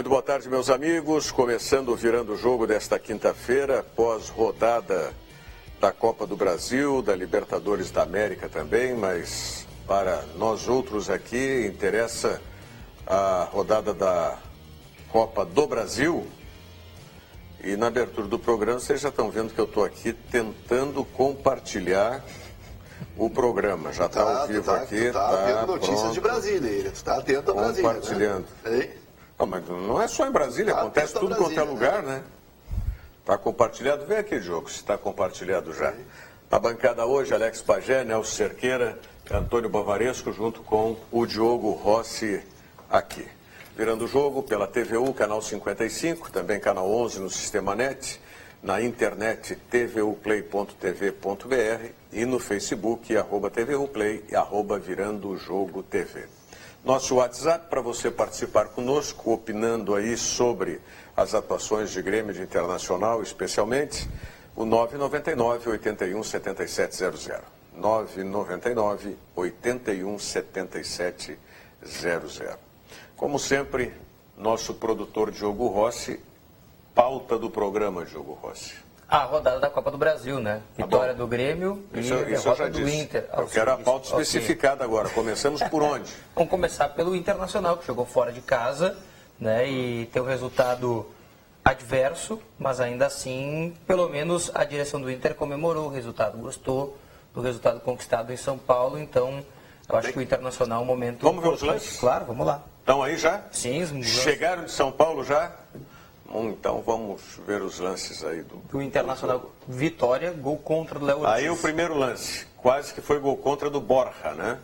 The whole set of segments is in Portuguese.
Muito boa tarde, meus amigos. Começando o Virando o Jogo desta quinta-feira, pós-rodada da Copa do Brasil, da Libertadores da América também, mas para nós outros aqui interessa a rodada da Copa do Brasil. E na abertura do programa vocês já estão vendo que eu estou aqui tentando compartilhar o programa. Já está ao vivo aqui. Está vendo notícias pronto. de Brasília. Ele está atento a Brasília. Compartilhando. Né? Não, mas não é só em Brasília, acontece tudo quanto é lugar, né? Está compartilhado? Vem aqui, Diogo, se está compartilhado já. Na bancada hoje, Alex Pagé, Nelson Cerqueira, Antônio Bavaresco, junto com o Diogo Rossi aqui. Virando o Jogo pela TVU, canal 55, também canal 11 no Sistema Net, na internet tvuplay.tv.br e no Facebook, @TVUplay e @Virando o Jogo TV. Nosso WhatsApp para você participar conosco, opinando aí sobre as atuações de Grêmio de Internacional, especialmente, o 999 81 7700. 999 81 7700. Como sempre, nosso produtor Diogo Rossi, pauta do programa, Diogo Rossi. A rodada da Copa do Brasil, né? Vitória do Grêmio e derrota do Inter. Eu quero a pauta especificada agora. Começamos por onde? Vamos começar pelo Internacional, que jogou fora de casa, né? E tem um resultado adverso, mas ainda assim, pelo menos a direção do Inter comemorou o resultado, gostou do resultado conquistado em São Paulo. Então, eu acho que o Internacional é um momento... Vamos ver os lances? Claro, vamos lá. Estão aí já? Sim. Chegaram de São Paulo já? Então vamos ver os lances aí do Internacional. Vitória, gol contra do Léo Ortiz. Aí o primeiro lance, quase que foi gol contra do Borja, né?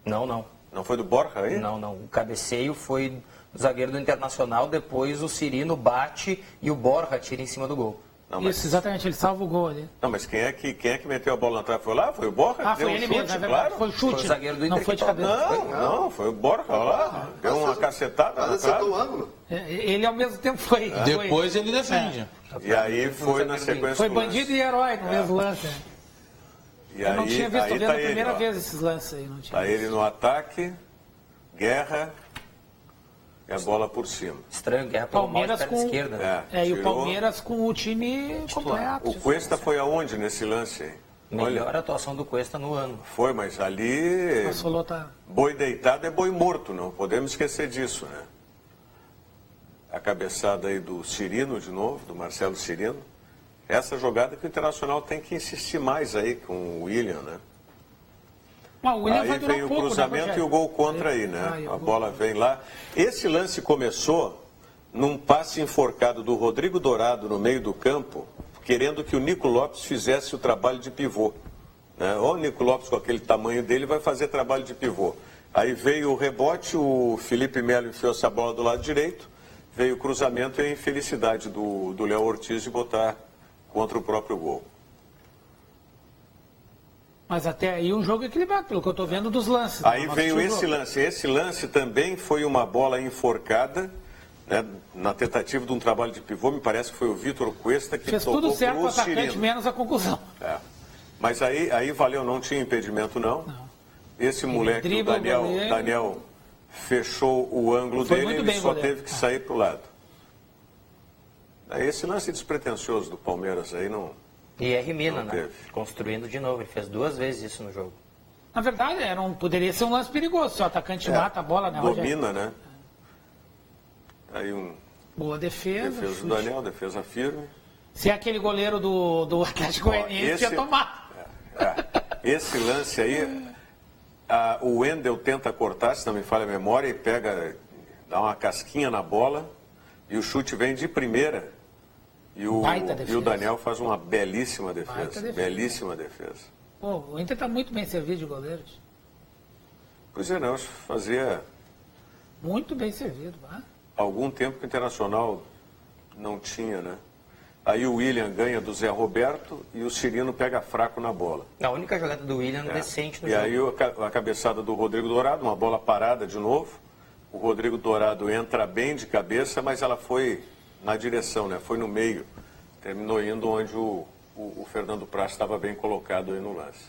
Não. Não foi do Borja aí? Não. O cabeceio foi do zagueiro do Internacional, depois o Cirino bate e o Borja tira em cima do gol. Não, mas... Isso, exatamente, ele salva o gol ali. Não, mas quem é que meteu a bola na trave? Foi lá? Foi o Borja? Foi ele mesmo, é verdade. Claro. Foi o chute. Foi o zagueiro do Inter. Não foi de cabeça. Não, foi o Borja lá. Deu uma cacetada na trave. o ângulo. Ele ao mesmo tempo foi. Depois ele defende. E aí foi na sequência. Foi bandido e herói no mesmo lance. E aí, eu não tinha visto, vendo a primeira ele, vez esses lances aí. Não tinha tá ele no ataque, Guerra e a bola por cima. Estranho, Guerra pelo mal de perna esquerda. Né? E o Palmeiras com o time completo. O Cuesta foi aonde nesse lance aí? Melhor atuação do Cuesta no ano. Foi, mas ali boi deitado é boi morto, não podemos esquecer disso, né? A cabeçada aí do Cirino de novo, do Marcelo Cirino. Essa jogada que o Internacional tem que insistir mais aí com o William, né? Aí vem o cruzamento e o gol contra aí, né? A bola vem lá. Esse lance começou num passe enforcado do Rodrigo Dourado no meio do campo, querendo que o Nico Lopes fizesse o trabalho de pivô. Né? O Nico Lopes, com aquele tamanho dele, vai fazer trabalho de pivô. Aí veio o rebote, o Felipe Melo enfiou essa bola do lado direito, veio o cruzamento e a infelicidade do Léo Ortiz de botar contra o próprio gol. Mas até aí um jogo equilibrado, pelo que eu estou vendo dos lances. Aí veio esse lance. Esse lance também foi uma bola enforcada, né, na tentativa de um trabalho de pivô. Me parece que foi o Vitor Cuesta que fez tocou tudo certo pro o atacante, Cirino. menos a conclusão. Mas aí valeu, não tinha impedimento não. Esse moleque, o Daniel fechou o ângulo dele, ele só teve que sair para o lado. Esse lance despretensioso do Palmeiras aí não... E R. Mina, né? Construindo de novo. Ele fez 2 vezes isso no jogo. Na verdade, poderia ser um lance perigoso. Se o atacante mata a bola, né? Domina, né? Aí boa defesa. Defesa do Daniel, defesa firme. Se é aquele goleiro do Atlético Goianiense, ia tomar. Esse lance aí, o Wendel tenta cortar, se não me falha a memória, e dá uma casquinha na bola, e o chute vem de primeira. E o Daniel faz uma belíssima defesa. Belíssima defesa. Pô, o Inter está muito bem servido de goleiros. Pois é, não, fazia... Muito bem servido. Algum tempo que o Internacional não tinha, né? Aí o William ganha do Zé Roberto e o Cirino pega fraco na bola. A única jogada do William decente no jogo. E aí a cabeçada do Rodrigo Dourado, uma bola parada de novo. O Rodrigo Dourado entra bem de cabeça, mas ela foi... na direção, né? Foi no meio. Terminou indo onde o Fernando Praz estava bem colocado aí no lance.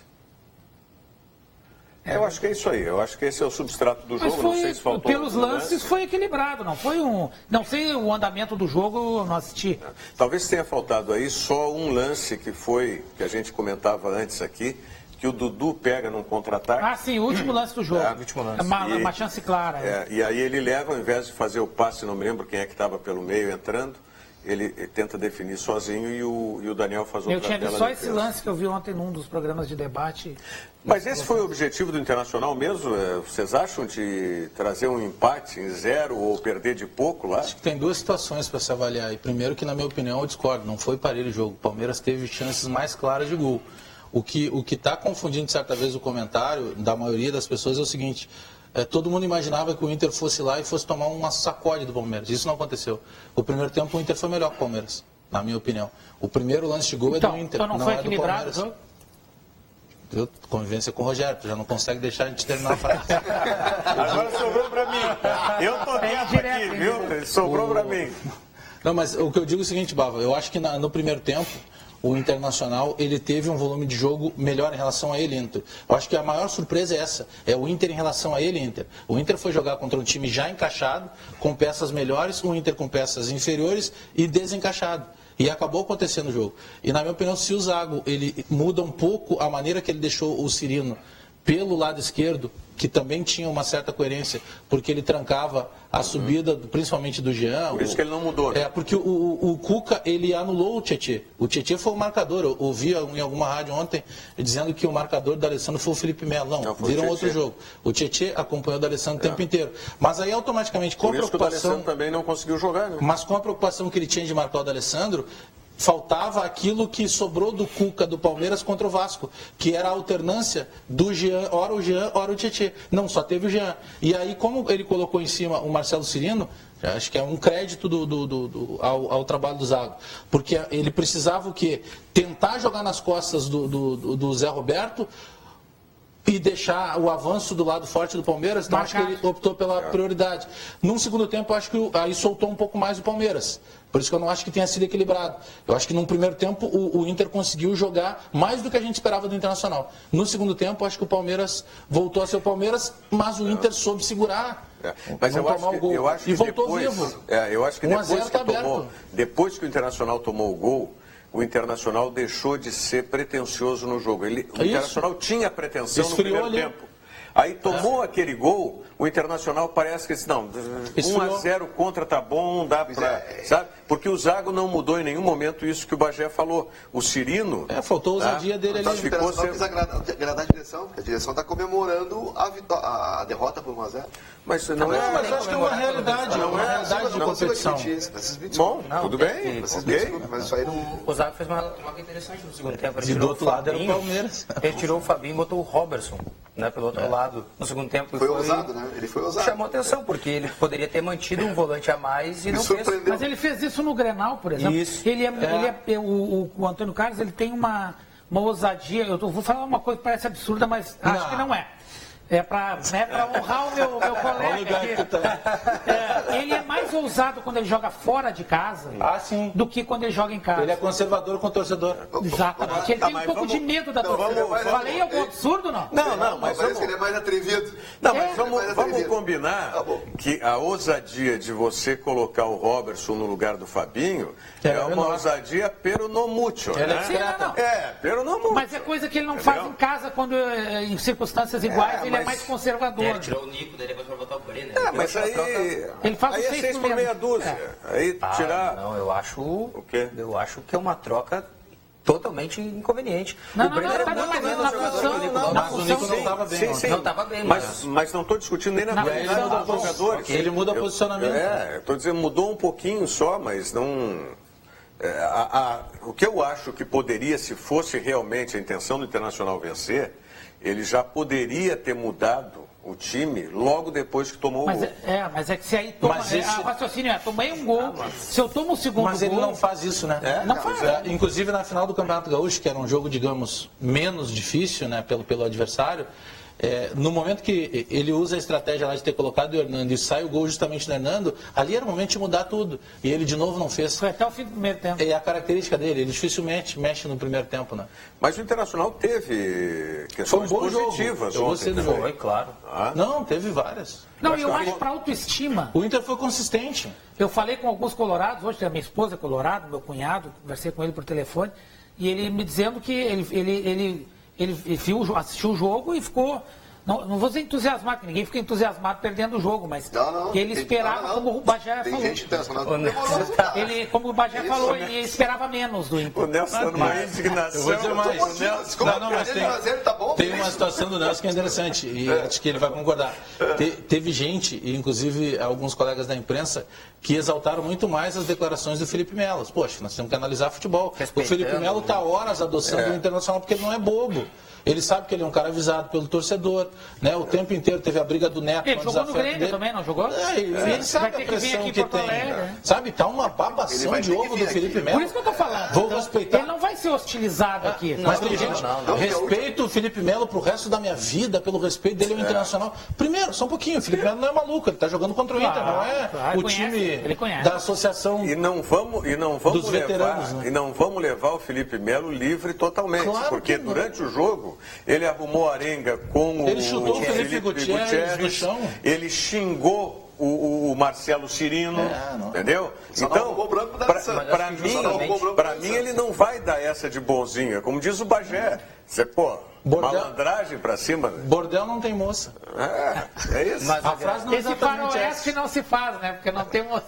Eu acho que é isso aí. Eu acho que esse é o substrato do jogo. Mas Não sei se faltou pelos lances foi equilibrado, não foi um... Não sei o andamento do jogo, eu não assisti. Talvez tenha faltado aí só um lance que a gente comentava antes aqui, que o Dudu pega num contra-ataque. Ah, sim, o último lance do jogo. O último lance. Uma chance clara. E aí ele leva, ao invés de fazer o passe, não me lembro quem é que estava pelo meio entrando, ele tenta definir sozinho e o Daniel faz outra. Eu tinha visto só esse lance que eu vi ontem num dos programas de debate. Mas esse foi o objetivo do Internacional mesmo? Vocês acham de trazer um empate em 0 ou perder de pouco lá? Acho que tem duas situações para se avaliar. E primeiro que, na minha opinião, eu discordo. Não foi parelho o jogo. O Palmeiras teve chances mais claras de gol. O que está confundindo, de certa vez, o comentário da maioria das pessoas é o seguinte... todo mundo imaginava que o Inter fosse lá e fosse tomar uma sacode do Palmeiras. Isso não aconteceu. O primeiro tempo o Inter foi melhor que o Palmeiras, na minha opinião. O primeiro lance de gol é do Inter, então não foi é do equilibrado Palmeiras. Convivência com o Rogério, tu já não consegue deixar a gente terminar a frase. Agora sobrou pra mim. Eu tô dentro aqui, viu? Sobrou pra mim. Não, mas o que eu digo é o seguinte, Bava, eu acho que no primeiro tempo o Internacional ele teve um volume de jogo melhor em relação a ele, Inter. Eu acho que a maior surpresa é essa, é o Inter em relação a ele, Inter. O Inter foi jogar contra um time já encaixado, com peças melhores, o Inter com peças inferiores e desencaixado. E acabou acontecendo o jogo. E na minha opinião, se o Zago ele muda um pouco a maneira que ele deixou o Cirino pelo lado esquerdo, que também tinha uma certa coerência, porque ele trancava a subida, principalmente do Jean. Por isso que ele não mudou, né? Porque o Cuca, ele anulou o Tietê. O Tietê foi o marcador. Eu ouvi em alguma rádio ontem dizendo que o marcador do Alessandro foi o Felipe Melo. Não, viram outro jogo. O Tietê acompanhou o Alessandro o tempo inteiro. Mas aí, automaticamente, com a preocupação... Por isso que o Alessandro também não conseguiu jogar, né? Mas com a preocupação que ele tinha de marcar o do Alessandro... faltava aquilo que sobrou do Cuca do Palmeiras contra o Vasco, que era a alternância do Jean, ora o Tietê. Não, só teve o Jean. E aí, como ele colocou em cima o Marcelo Cirino, acho que é um crédito ao trabalho do Zago. Porque ele precisava o quê? Tentar jogar nas costas do Zé Roberto e deixar o avanço do lado forte do Palmeiras. Então, acho que ele optou pela prioridade. Num segundo tempo, acho que aí soltou um pouco mais o Palmeiras. Por isso que eu não acho que tenha sido equilibrado. Eu acho que num primeiro tempo o Inter conseguiu jogar mais do que a gente esperava do Internacional. No segundo tempo, acho que o Palmeiras voltou a ser o Palmeiras, mas o Inter soube segurar. Mas eu acho que voltou depois, vivo. Eu acho que depois que o Internacional tomou o gol, o Internacional deixou de ser pretensioso no jogo. O Internacional tinha pretensão esfriou no primeiro tempo. Aí tomou aquele gol, o Internacional parece que disse, não, 1-0 contra tá bom, dá pra... Sabe? Porque o Zago não mudou em nenhum momento isso que o Bagé falou. O Cirino... faltou a ousadia dele ali. O Internacional quis agradar a direção, porque a direção está comemorando a derrota por 1-0. Mas não é... Mas acho que é uma realidade, uma realidade de competição. Bom, tudo bem, ok. Mas isso aí não... O Zago fez uma troca interessante no segundo tempo. E do outro lado era o Palmeiras. Ele tirou o Fabinho e botou o Robertson, né, pelo outro lado. No segundo tempo foi ousado, né? Ele foi ousado. Chamou atenção, porque ele poderia ter mantido um volante a mais e não fez. Mas ele fez isso no Grenal, por exemplo. Isso. O Antônio Carlos ele tem uma ousadia. Eu vou falar uma coisa que parece absurda, mas acho que não é. É para honrar o meu colega aqui. Ele é mais ousado quando ele joga fora de casa do que quando ele joga em casa. Ele é conservador com o torcedor. Exatamente. Ele tem um pouco de medo da torcida. Falei algum absurdo, não? Não, mas parece que ele é mais atrevido. Não, mas vamos combinar que a ousadia de você colocar o Robertson no lugar do Fabinho é uma ousadia pero no mucho, né? Pero no mucho. Mas é coisa que ele não faz em casa quando em circunstâncias iguais ele é mais conservador. Ele tirou o Nico, daí depois vai botar o Brenner. Mas aí... Ele faz aí é 6 por meia dúzia. Aí tirar... Não, eu acho... O quê? Eu acho que é uma troca totalmente inconveniente. Não, o Brenner tá muito menos na jogador função, que o Nico. não, Mas o Nico não estava bem. Não estava bem. Mas não estou discutindo nem na qualidade dos jogadores. Ele muda posicionamento. Estou dizendo, mudou um pouquinho só, mas não... o que eu acho que poderia, se fosse realmente a intenção do Internacional vencer, ele já poderia ter mudado o time logo depois que tomou o gol. Mas é que se aí toma... O raciocínio tomei um gol, se eu tomo o segundo gol... Mas ele não faz isso, né? Não faz. Inclusive na final do Campeonato Gaúcho, que era um jogo, digamos, menos difícil, né, pelo adversário, no momento que ele usa a estratégia lá de ter colocado o Hernando e sai o gol justamente do Hernando, ali era o momento de mudar tudo. E ele de novo não fez. Foi até o fim do primeiro tempo. É a característica dele, ele dificilmente mexe no primeiro tempo, né? Mas o Internacional teve questões positivas jogo. ontem. Foi, claro. Não, teve várias. Não, eu acho para autoestima. O Inter foi consistente. Eu falei com alguns colorados, hoje a minha esposa é colorado, meu cunhado, conversei com ele por telefone, e ele me dizendo que ele assistiu o jogo e ficou, não vou dizer entusiasmado, que ninguém fica entusiasmado perdendo o jogo, mas que ele esperava, como o Bagé falou. Tem gente internacional. Ele, como o Bagé falou, ele esperava menos do Inter. O Nelson numa indignação. Eu vou dizer mais. Mas tem uma situação do Nelson que é interessante, e acho que ele vai concordar. Teve gente, e inclusive alguns colegas da imprensa, que exaltaram muito mais as declarações do Felipe Melo. Poxa, nós temos que analisar futebol. O Felipe Melo está horas adoçando o Internacional porque ele não é bobo. Ele sabe que ele é um cara avisado pelo torcedor, né? O tempo inteiro teve a briga do Neto. Ele jogou no Grêmio também, não jogou? Ele sabe a pressão que tem. Sabe, tá uma babação de ovo do Felipe Melo. Por isso que eu tô falando. Vou respeitar. Ele não vai ser hostilizado aqui. Mas tem gente, respeito o Felipe Melo pro resto da minha vida, pelo respeito dele ao Internacional. Primeiro, só um pouquinho, o Felipe Melo não é maluco, ele tá jogando contra o Inter, não é o time da associação dos veteranos. E não vamos levar o Felipe Melo livre totalmente, porque durante o jogo ele arrumou arenga com ele chutou o Felipe Gutierrez no chão. Ele xingou o Marcelo Cirino, entendeu? Então, para mim ele não vai dar essa de bonzinha, como diz o Bagé. Você, malandragem pra cima. Bordel não tem moça. É isso. Mas a frase não é esse faroeste não se faz, né? Porque não tem moça.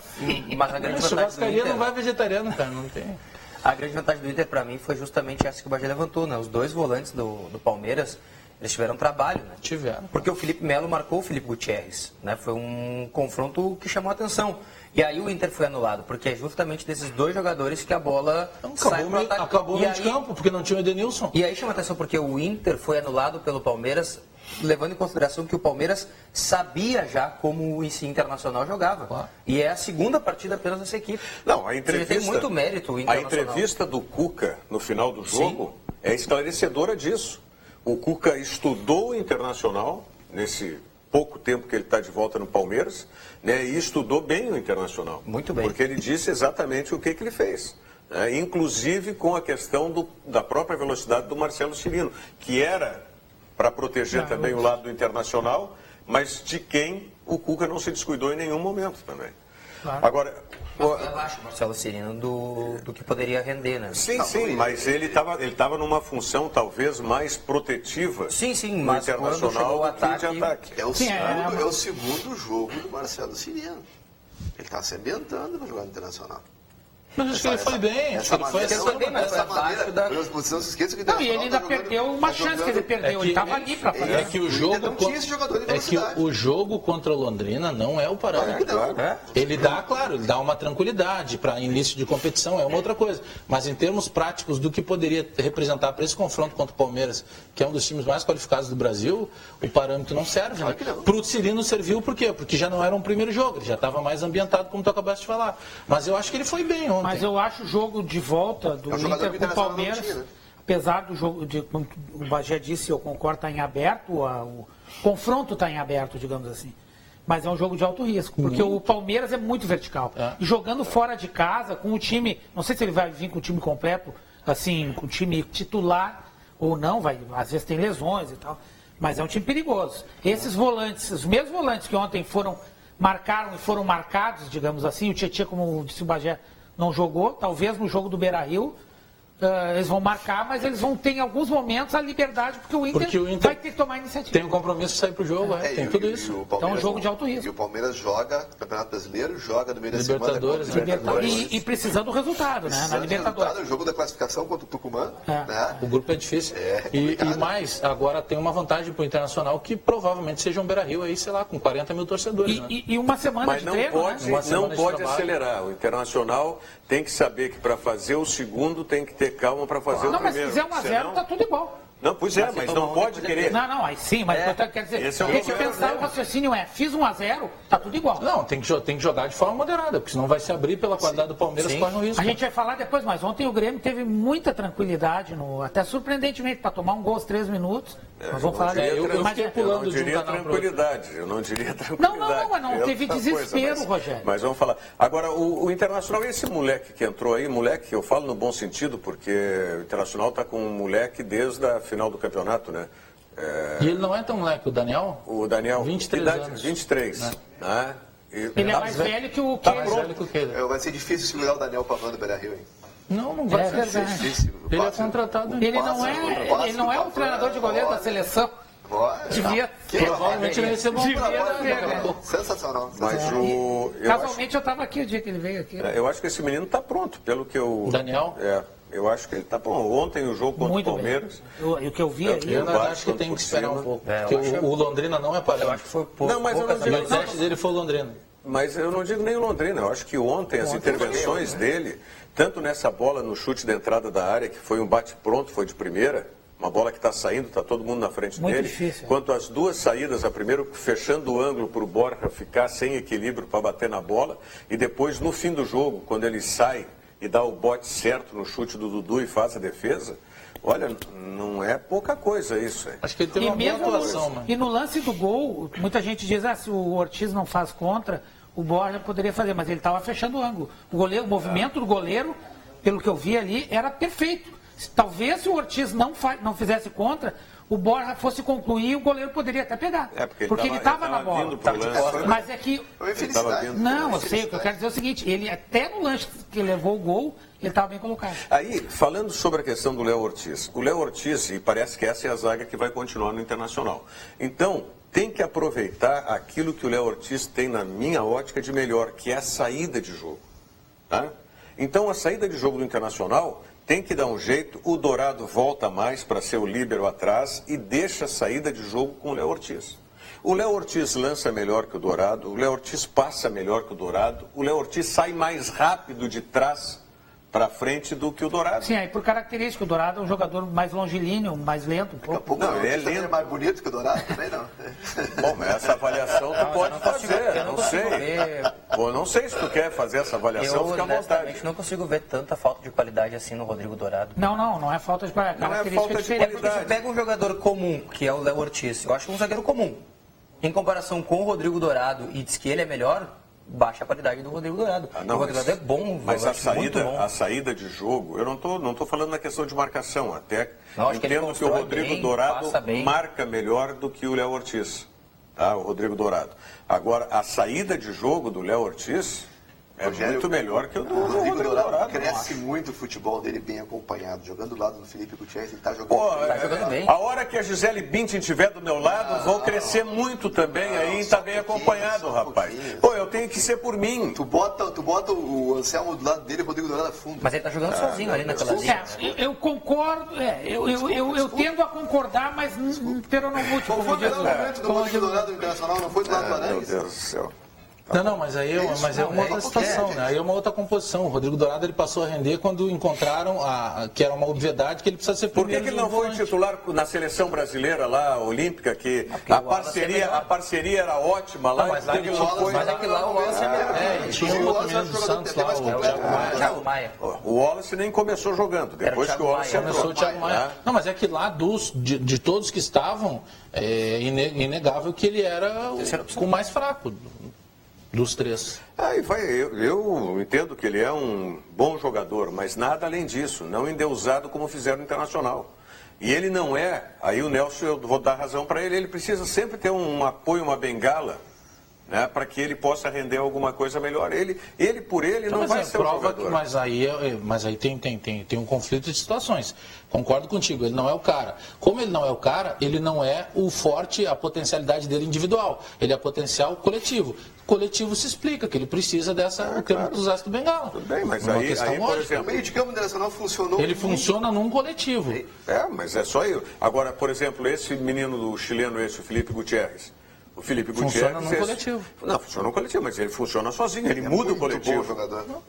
Mas a grande churrascaria não vai vegetariano, cara, não tem. A grande vantagem do Inter para mim foi justamente essa que o Bagé levantou, né? Os dois volantes do Palmeiras, eles tiveram trabalho, né? Tiveram. Porque o Felipe Melo marcou o Felipe Gutierrez, né? Foi um confronto que chamou a atenção. E aí o Inter foi anulado, porque é justamente desses dois jogadores que a bola acabou no meio de campo, porque não tinha o Edenilson. E aí chama a atenção porque o Inter foi anulado pelo Palmeiras, levando em consideração que o Palmeiras sabia já como o Internacional jogava. Claro. E é a segunda partida apenas dessa equipe. Não, a entrevista, tem muito mérito o Internacional. A entrevista do Cuca no final do jogo é esclarecedora disso. O Cuca estudou o Internacional nesse pouco tempo que ele está de volta no Palmeiras, né, e estudou bem o Internacional. Muito bem. Porque ele disse exatamente o que ele fez. Inclusive com a questão da própria velocidade do Marcelo Cirino, que era para proteger também o lado do Internacional, mas de quem o Cuca não se descuidou em nenhum momento também. Claro. Agora, eu acho o Marcelo Cirino do que poderia render, né? Sim, mas ele estava numa função talvez mais protetiva mas Internacional do que de ataque. É o segundo jogo do Marcelo Cirino. Ele está se ambientando para jogar no Internacional. Mas acho que ele foi bem. Acho que ele foi bem, mas essa parte da... Não se esqueça que e ele ainda perdeu uma chance que ele perdeu. Ele estava ali para fazer. É que o jogo o jogo contra o Londrina não é o parâmetro. Ele dá uma tranquilidade para início de competição, é uma outra coisa. Mas em termos práticos do que poderia representar para esse confronto contra o Palmeiras, que é um dos times mais qualificados do Brasil, o parâmetro não serve. Né? Para o Cirino serviu por quê? Porque já não era um primeiro jogo, ele já estava mais ambientado, como tu acabaste de falar. Mas eu acho que ele foi bem ontem. Mas eu acho o jogo de volta do Inter com o Palmeiras, apesar do jogo, como o Bagé disse, eu concordo, está em aberto, o confronto está em aberto, digamos assim. Mas é um jogo de alto risco, porque o Palmeiras é muito vertical. E jogando fora de casa, com o time, não sei se ele vai vir com o time completo, assim, com o time titular ou não, às vezes tem lesões e tal, mas é um time perigoso. Esses volantes, os mesmos volantes que ontem marcaram e foram marcados, digamos assim, o Tietchan, como disse o Bagé, não jogou, talvez no jogo do Beira-Rio eles vão marcar, mas eles vão ter em alguns momentos a liberdade, porque o Inter vai ter que tomar iniciativa. Tem um compromisso de sair pro jogo, tem tudo isso. Então é um jogo de alto risco. E o Palmeiras joga Campeonato Brasileiro, joga no meio da Libertadores, semana. E precisando do resultado, né? Na Libertadores. O jogo da classificação contra o Tucumã. O grupo é difícil. E mais, agora tem uma vantagem pro Internacional que provavelmente seja um Beira-Rio aí, sei lá, com 40 mil torcedores. E uma semana de treino, não pode acelerar. O Internacional tem que saber que para fazer o segundo tem que ter calma para fazer o primeiro. Não, mas se fizer 1-0, tá tudo igual. Não, pois é, mas não pode querer. Não, aí sim, mas quer dizer, tem que pensar, o raciocínio fiz 1-0, tá tudo igual. Não, tem que jogar de forma moderada, porque senão vai se abrir pela qualidade do Palmeiras, corre um risco. A gente vai falar depois, mas ontem o Grêmio teve muita tranquilidade, até surpreendentemente, para tomar um gol aos 3 minutos. Nós vamos falar eu fiquei pulando de um canal tranquilidade, eu não diria tranquilidade. Não, mas não teve desespero, Rogério. Mas vamos falar. Agora, o Internacional, esse moleque que entrou aí, moleque, eu falo no bom sentido, porque o Internacional está com um moleque desde a final do campeonato, né? E ele não é tão moleque, o Daniel? O Daniel, 23 anos. 23, né? Ele é mais velho que o Tá mais velho que o que ele. Vai ser difícil segurar o Daniel Pavão do Beira-Rio, hein? Não vai É ser verdade. Ele é contratado. Ele não é um treinador de goleiro da seleção. Devia. Provavelmente ele recebeu um sensacional. Mas Casualmente eu estava aqui o dia que ele veio aqui. Eu acho que esse menino está pronto, pelo que eu... Daniel? Eu acho que ele está pronto. Ontem o jogo contra o Palmeiras... O que eu vi aí... Eu acho que tem que esperar um pouco. Porque o Londrina não é padrão. Eu acho que foi pouco. Não, mas eu não digo... O teste dele foi o Londrina. Mas eu não digo nem o Londrina. Eu acho que ontem as intervenções dele, tanto nessa bola no chute da entrada da área, que foi um bate-pronto, foi de primeira, uma bola que está saindo, está todo mundo na frente Muito dele. difícil, quanto as duas saídas, a primeira fechando o ângulo para o Borja ficar sem equilíbrio para bater na bola, e depois no fim do jogo, quando ele sai e dá o bote certo no chute do Dudu e faz a defesa, olha, não é pouca coisa isso. Acho que ele teve uma boa atuação, mano. E no lance do gol, muita gente diz, se o Ortiz não faz contra, o Borja poderia fazer, mas ele estava fechando o ângulo. O movimento do goleiro, pelo que eu vi ali, era perfeito. Talvez se o Ortiz não fizesse contra, o Borja fosse concluir, o goleiro poderia até pegar. Porque ele estava na bola. Mas é que... Não, eu sei, o que eu quero dizer é o seguinte, ele até no lance que levou o gol, ele estava bem colocado. Aí, falando sobre a questão do Léo Ortiz, o Léo Ortiz, e parece que essa é a zaga que vai continuar no Internacional. Então, tem que aproveitar aquilo que o Léo Ortiz tem, na minha ótica, de melhor, que é a saída de jogo. Tá? Então, a saída de jogo do Internacional... tem que dar um jeito, o Dourado volta mais para ser o líbero atrás e deixa a saída de jogo com o Léo Ortiz. O Léo Ortiz lança melhor que o Dourado, o Léo Ortiz passa melhor que o Dourado, o Léo Ortiz sai mais rápido de trás para frente do que o Dourado. Sim, aí por característica, o Dourado é um jogador mais longilíneo, mais lento um pouco. Não, ele é lento. Ele é mais bonito que o Dourado também, não. Bom, mas essa avaliação tu pode fazer, não sei. Pô, não sei se tu quer fazer essa avaliação, fica à vontade. Eu não consigo ver tanta falta de qualidade assim no Rodrigo Dourado. Não é falta de qualidade. Não é falta de qualidade. Porque você pega um jogador comum, que é o Léo Ortiz, eu acho um zagueiro comum. Em comparação com o Rodrigo Dourado, e diz que ele é melhor, baixa a qualidade do Rodrigo Dourado. Não, o Rodrigo Dourado é bom, mas a saída de jogo, eu não tô falando na questão de marcação, até entendo que o Rodrigo Dourado marca melhor do que o Léo Ortiz, tá? O Rodrigo Dourado. Agora, a saída de jogo do Léo Ortiz é Rogério, muito melhor que o do Rodrigo Dourado. acho. Cresce muito o futebol dele bem acompanhado, jogando do lado do Felipe Gutierrez, ele está jogando, tá jogando bem. A hora que a Gisele Bündchen estiver do meu lado, vou crescer muito também aí, tá bem acompanhado, rapaz. Pô, eu tenho que ser por mim. Tu bota o Anselmo do lado dele e o Rodrigo Dourado a fundo. Mas ele tá jogando sozinho ali naquela linha. Eu concordo, eu tendo a concordar, mas pero não muito. Qual foi o melhor momento do Rodrigo Dourado no Internacional? Não foi do lado do Aranha? Meu Deus do céu. Não, mas aí é uma outra situação, né? Aí é uma outra composição. O Rodrigo Dourado ele passou a render quando encontraram que era uma obviedade que ele precisa ser primeiro. Por que ele não foi titular na seleção brasileira lá, olímpica, que a parceria era ótima lá? Mas é que lá o Wallace é melhor. Tinha um outro menino do Santos lá, o Thiago Maia. O Wallace nem começou jogando, depois que o Wallace entrou. Começou o Thiago Maia. Não, mas é que lá de todos que estavam, é inegável que ele era o mais fraco dos três. Eu entendo que ele é um bom jogador, mas nada além disso, não endeusado como fizeram no Internacional. E ele não é, aí o Nelson, eu vou dar razão para ele precisa sempre ter um apoio, uma bengala, né, para que ele possa render alguma coisa melhor. Ele por ele não vai ser um jogador. Mas aí tem um conflito de situações. Concordo contigo, ele não é o cara. Como ele não é o cara, ele não é o forte, a potencialidade dele individual. Ele é potencial coletivo. Coletivo se explica que ele precisa o termo do Zasto Bengala. Tudo bem, mas aí por exemplo, o meio de campo internacional funcionou. Ele funciona num coletivo. Mas é só eu. Agora, por exemplo, esse menino do chileno, o Felipe Gutierrez. O Felipe Gutierrez... Funciona no coletivo. Não, funciona no coletivo, mas ele funciona sozinho, ele muda o coletivo.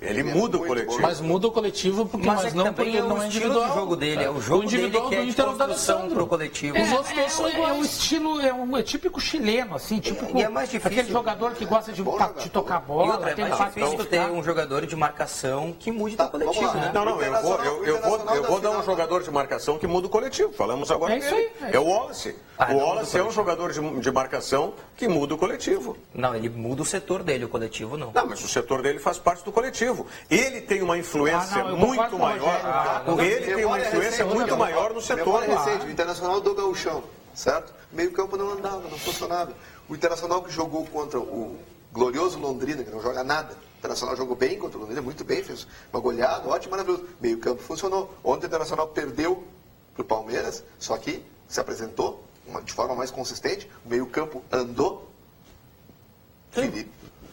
Ele muda o coletivo. Mas muda o coletivo porque Mas não porque ele não é individual. O jogo dele, é o jogo individual dele que do é de Inter da construção Alessandro. pro coletivo. Os outros todos são É iguais. um estilo, é típico chileno, assim, típico, E é mais difícil. aquele jogador que gosta de tocar E bola. outra, é tem mais passe difícil de ter um jogador de marcação que mude Tá, do coletivo, vamos lá. né? Não, eu vou dar um jogador de marcação que muda o coletivo. Falamos agora É isso dele. aí, É o Wallace. Ah, O não, Wallace é um jogador de marcação que muda o coletivo. Não, ele muda o setor dele, o coletivo não. Não, mas o setor dele faz parte do coletivo. Ele tem uma influência eu concordo muito com o maior. Rogério. Ele tem uma influência muito maior no setor. Memória recente, o Internacional do Gauchão, certo? Meio campo não andava, não funcionava. O Internacional que jogou contra o glorioso Londrina, que não joga nada. O Internacional jogou bem contra o Londrina, muito bem, fez uma goleada, ótimo, maravilhoso. Meio campo funcionou. Ontem o Internacional perdeu para o Palmeiras, só que se apresentou de forma mais consistente. O meio campo andou. Felipe.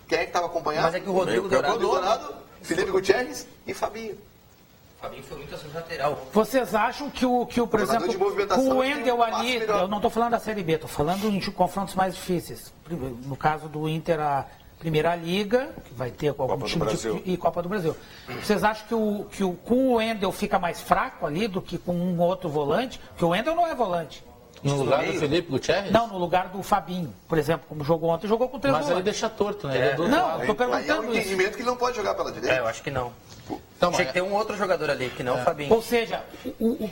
Quem é que estava acompanhando? Mas é que o Rodrigo Dourado, Felipe Gutierrez e Fabinho. O Fabinho foi muito assim lateral. Vocês acham que por Jogador de exemplo, movimentação com o tem um Wendel passe ali, melhor. eu não estou falando da Série B, estou falando em confrontos mais difíceis. No caso do Inter, a Primeira Liga, que vai ter com algum Copa do time Brasil. e Copa do Brasil. Vocês acham que com o Wendel fica mais fraco ali do que com um outro volante? Porque o Wendel não é volante. No lugar do Felipe Gutierrez? Não, no lugar do Fabinho, por exemplo, como jogou ontem, jogou com três Mas ele volantes. deixa torto, né? Ele é do outro Não, lado. estou Aí é um perguntando isso. entendimento que ele não pode jogar pela direita. É, eu acho que não. Então, Tinha que ter um outro jogador ali, que não o Fabinho. Ou seja,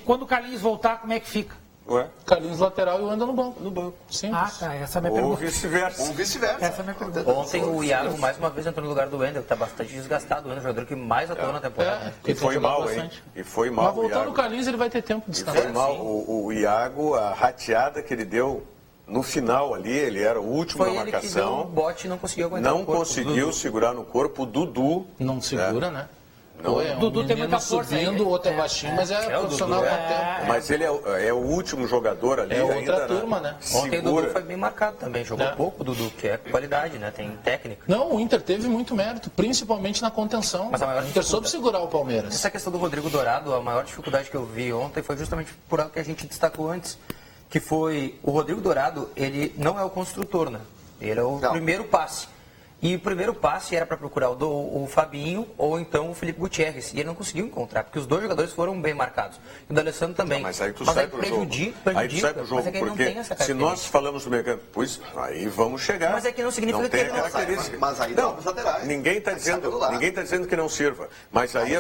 quando o Carlinhos voltar, como é que fica? Ué? Carlinhos lateral e o Wendel no banco. No banco. Simples. Ah, tá, essa é a minha Ou pergunta. vice-versa. Ou vice-versa. Essa é a minha pergunta. Ontem o Iago mais uma vez entrou no lugar do Wendel, que está bastante desgastado. O Wendel é o jogador que mais atuou na temporada. porque E foi tem jogado mal, hein? bastante. E foi mal Mas o voltando Iago. o Carlinhos, ele vai ter tempo de E foi descansar. mal o Iago, a rateada que ele deu no final ali, ele era o último Foi na ele que deu o marcação. bote e não conseguiu aguentar Não o corpo. conseguiu segurar no corpo o Dudu. Não segura, né? Não. É um Dudu tem menino muita força aí. subindo, o outro é baixinho, mas é o profissional Dudu, há tempo. Mas ele é o último jogador ali. É outra ainda turma, né? Ontem o Dudu Segura. foi bem marcado também. Jogou pouco o Dudu, que é qualidade, né? Tem técnica. Não, o Inter teve muito mérito, principalmente na contenção. Mas a maior o Inter soube dificuldade- segurar o Palmeiras. Essa questão do Rodrigo Dourado, a maior dificuldade que eu vi ontem foi justamente por algo que a gente destacou antes, que foi o Rodrigo Dourado, ele não é o construtor, né? Ele é o Não. primeiro passe. E o primeiro passe era para procurar o Fabinho ou então o Felipe Gutierrez. E ele não conseguiu encontrar, porque os dois jogadores foram bem marcados. E o D'Alessandro também. Mas aí tu sai pro jogo. Aí tu sai pro jogo, mas é que ele não tem porque essa se característica. nós falamos do meio campo, pois aí vamos chegar. Mas é que não significa não que tem ele a não característica. Mas aí dá os laterais. Ninguém está Aí sabe dizendo, pelo lado. que não sirva. Mas aí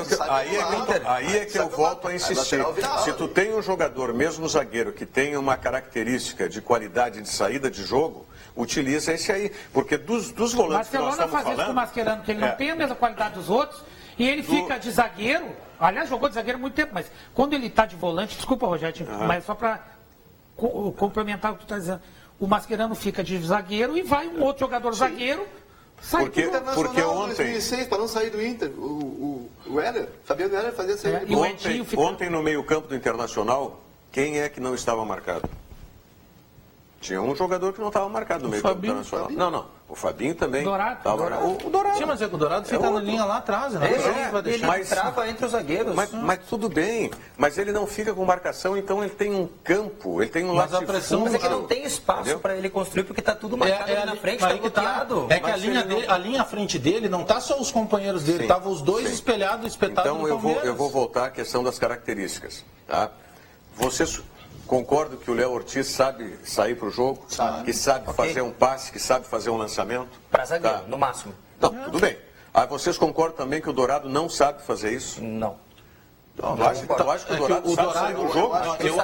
é que eu volto a insistir. lateral vira Se ala. tu tem um jogador, mesmo zagueiro, que tem uma característica de qualidade de saída de jogo, utiliza esse aí. Porque dos volantes que nós Barcelona estamos faz isso com o falando... Mascherano, que ele não tem a mesma qualidade dos outros, e ele fica de zagueiro. Aliás, jogou de zagueiro há muito tempo, mas quando ele está de volante, desculpa, Rogério, mas só para complementar o que tu está dizendo, o Mascherano fica de zagueiro e vai um outro jogador zagueiro, sai Porque- tudo. Internacional, Porque ontem- 2006, para não sair do Inter, o Heller, Fabiano Heller fazia sair E o Edinho fica- Ontem no meio-campo do Internacional, quem é que não estava marcado? Tinha um jogador que não estava marcado no meio-campo do Fabinho. Internacional. Não. O Fabinho também. Dourado. Tava- O Dourado. Sim, mas é que o Dourado fica na outro. linha lá atrás, né? Ele, Não vai ele deixar. Mas- trava entre os zagueiros. Mas tudo bem. Mas ele não fica com marcação, então ele tem um campo, ele tem um Mas a latifúndio. pressão- Mas é que não tem espaço Entendeu? para ele construir, porque está tudo marcado ali na frente, aí está que tá. bloqueado. É que a Mas linha, ele não- dele, a linha à frente dele não tá só os companheiros dele, Sim, estavam os dois sim. espelhados, espetados Então no eu Palmeiras. vou voltar à questão das características. Tá? Vocês concordam que o Léo Ortiz sabe sair para o jogo? Que sabe Ok. fazer um passe, que sabe fazer um lançamento? Para zagueiro, Tá. no máximo. Não, tudo bem. Aí vocês concordam também que o Dourado não sabe fazer isso? Não. Tu acha que o Dourado sabe sair do jogo?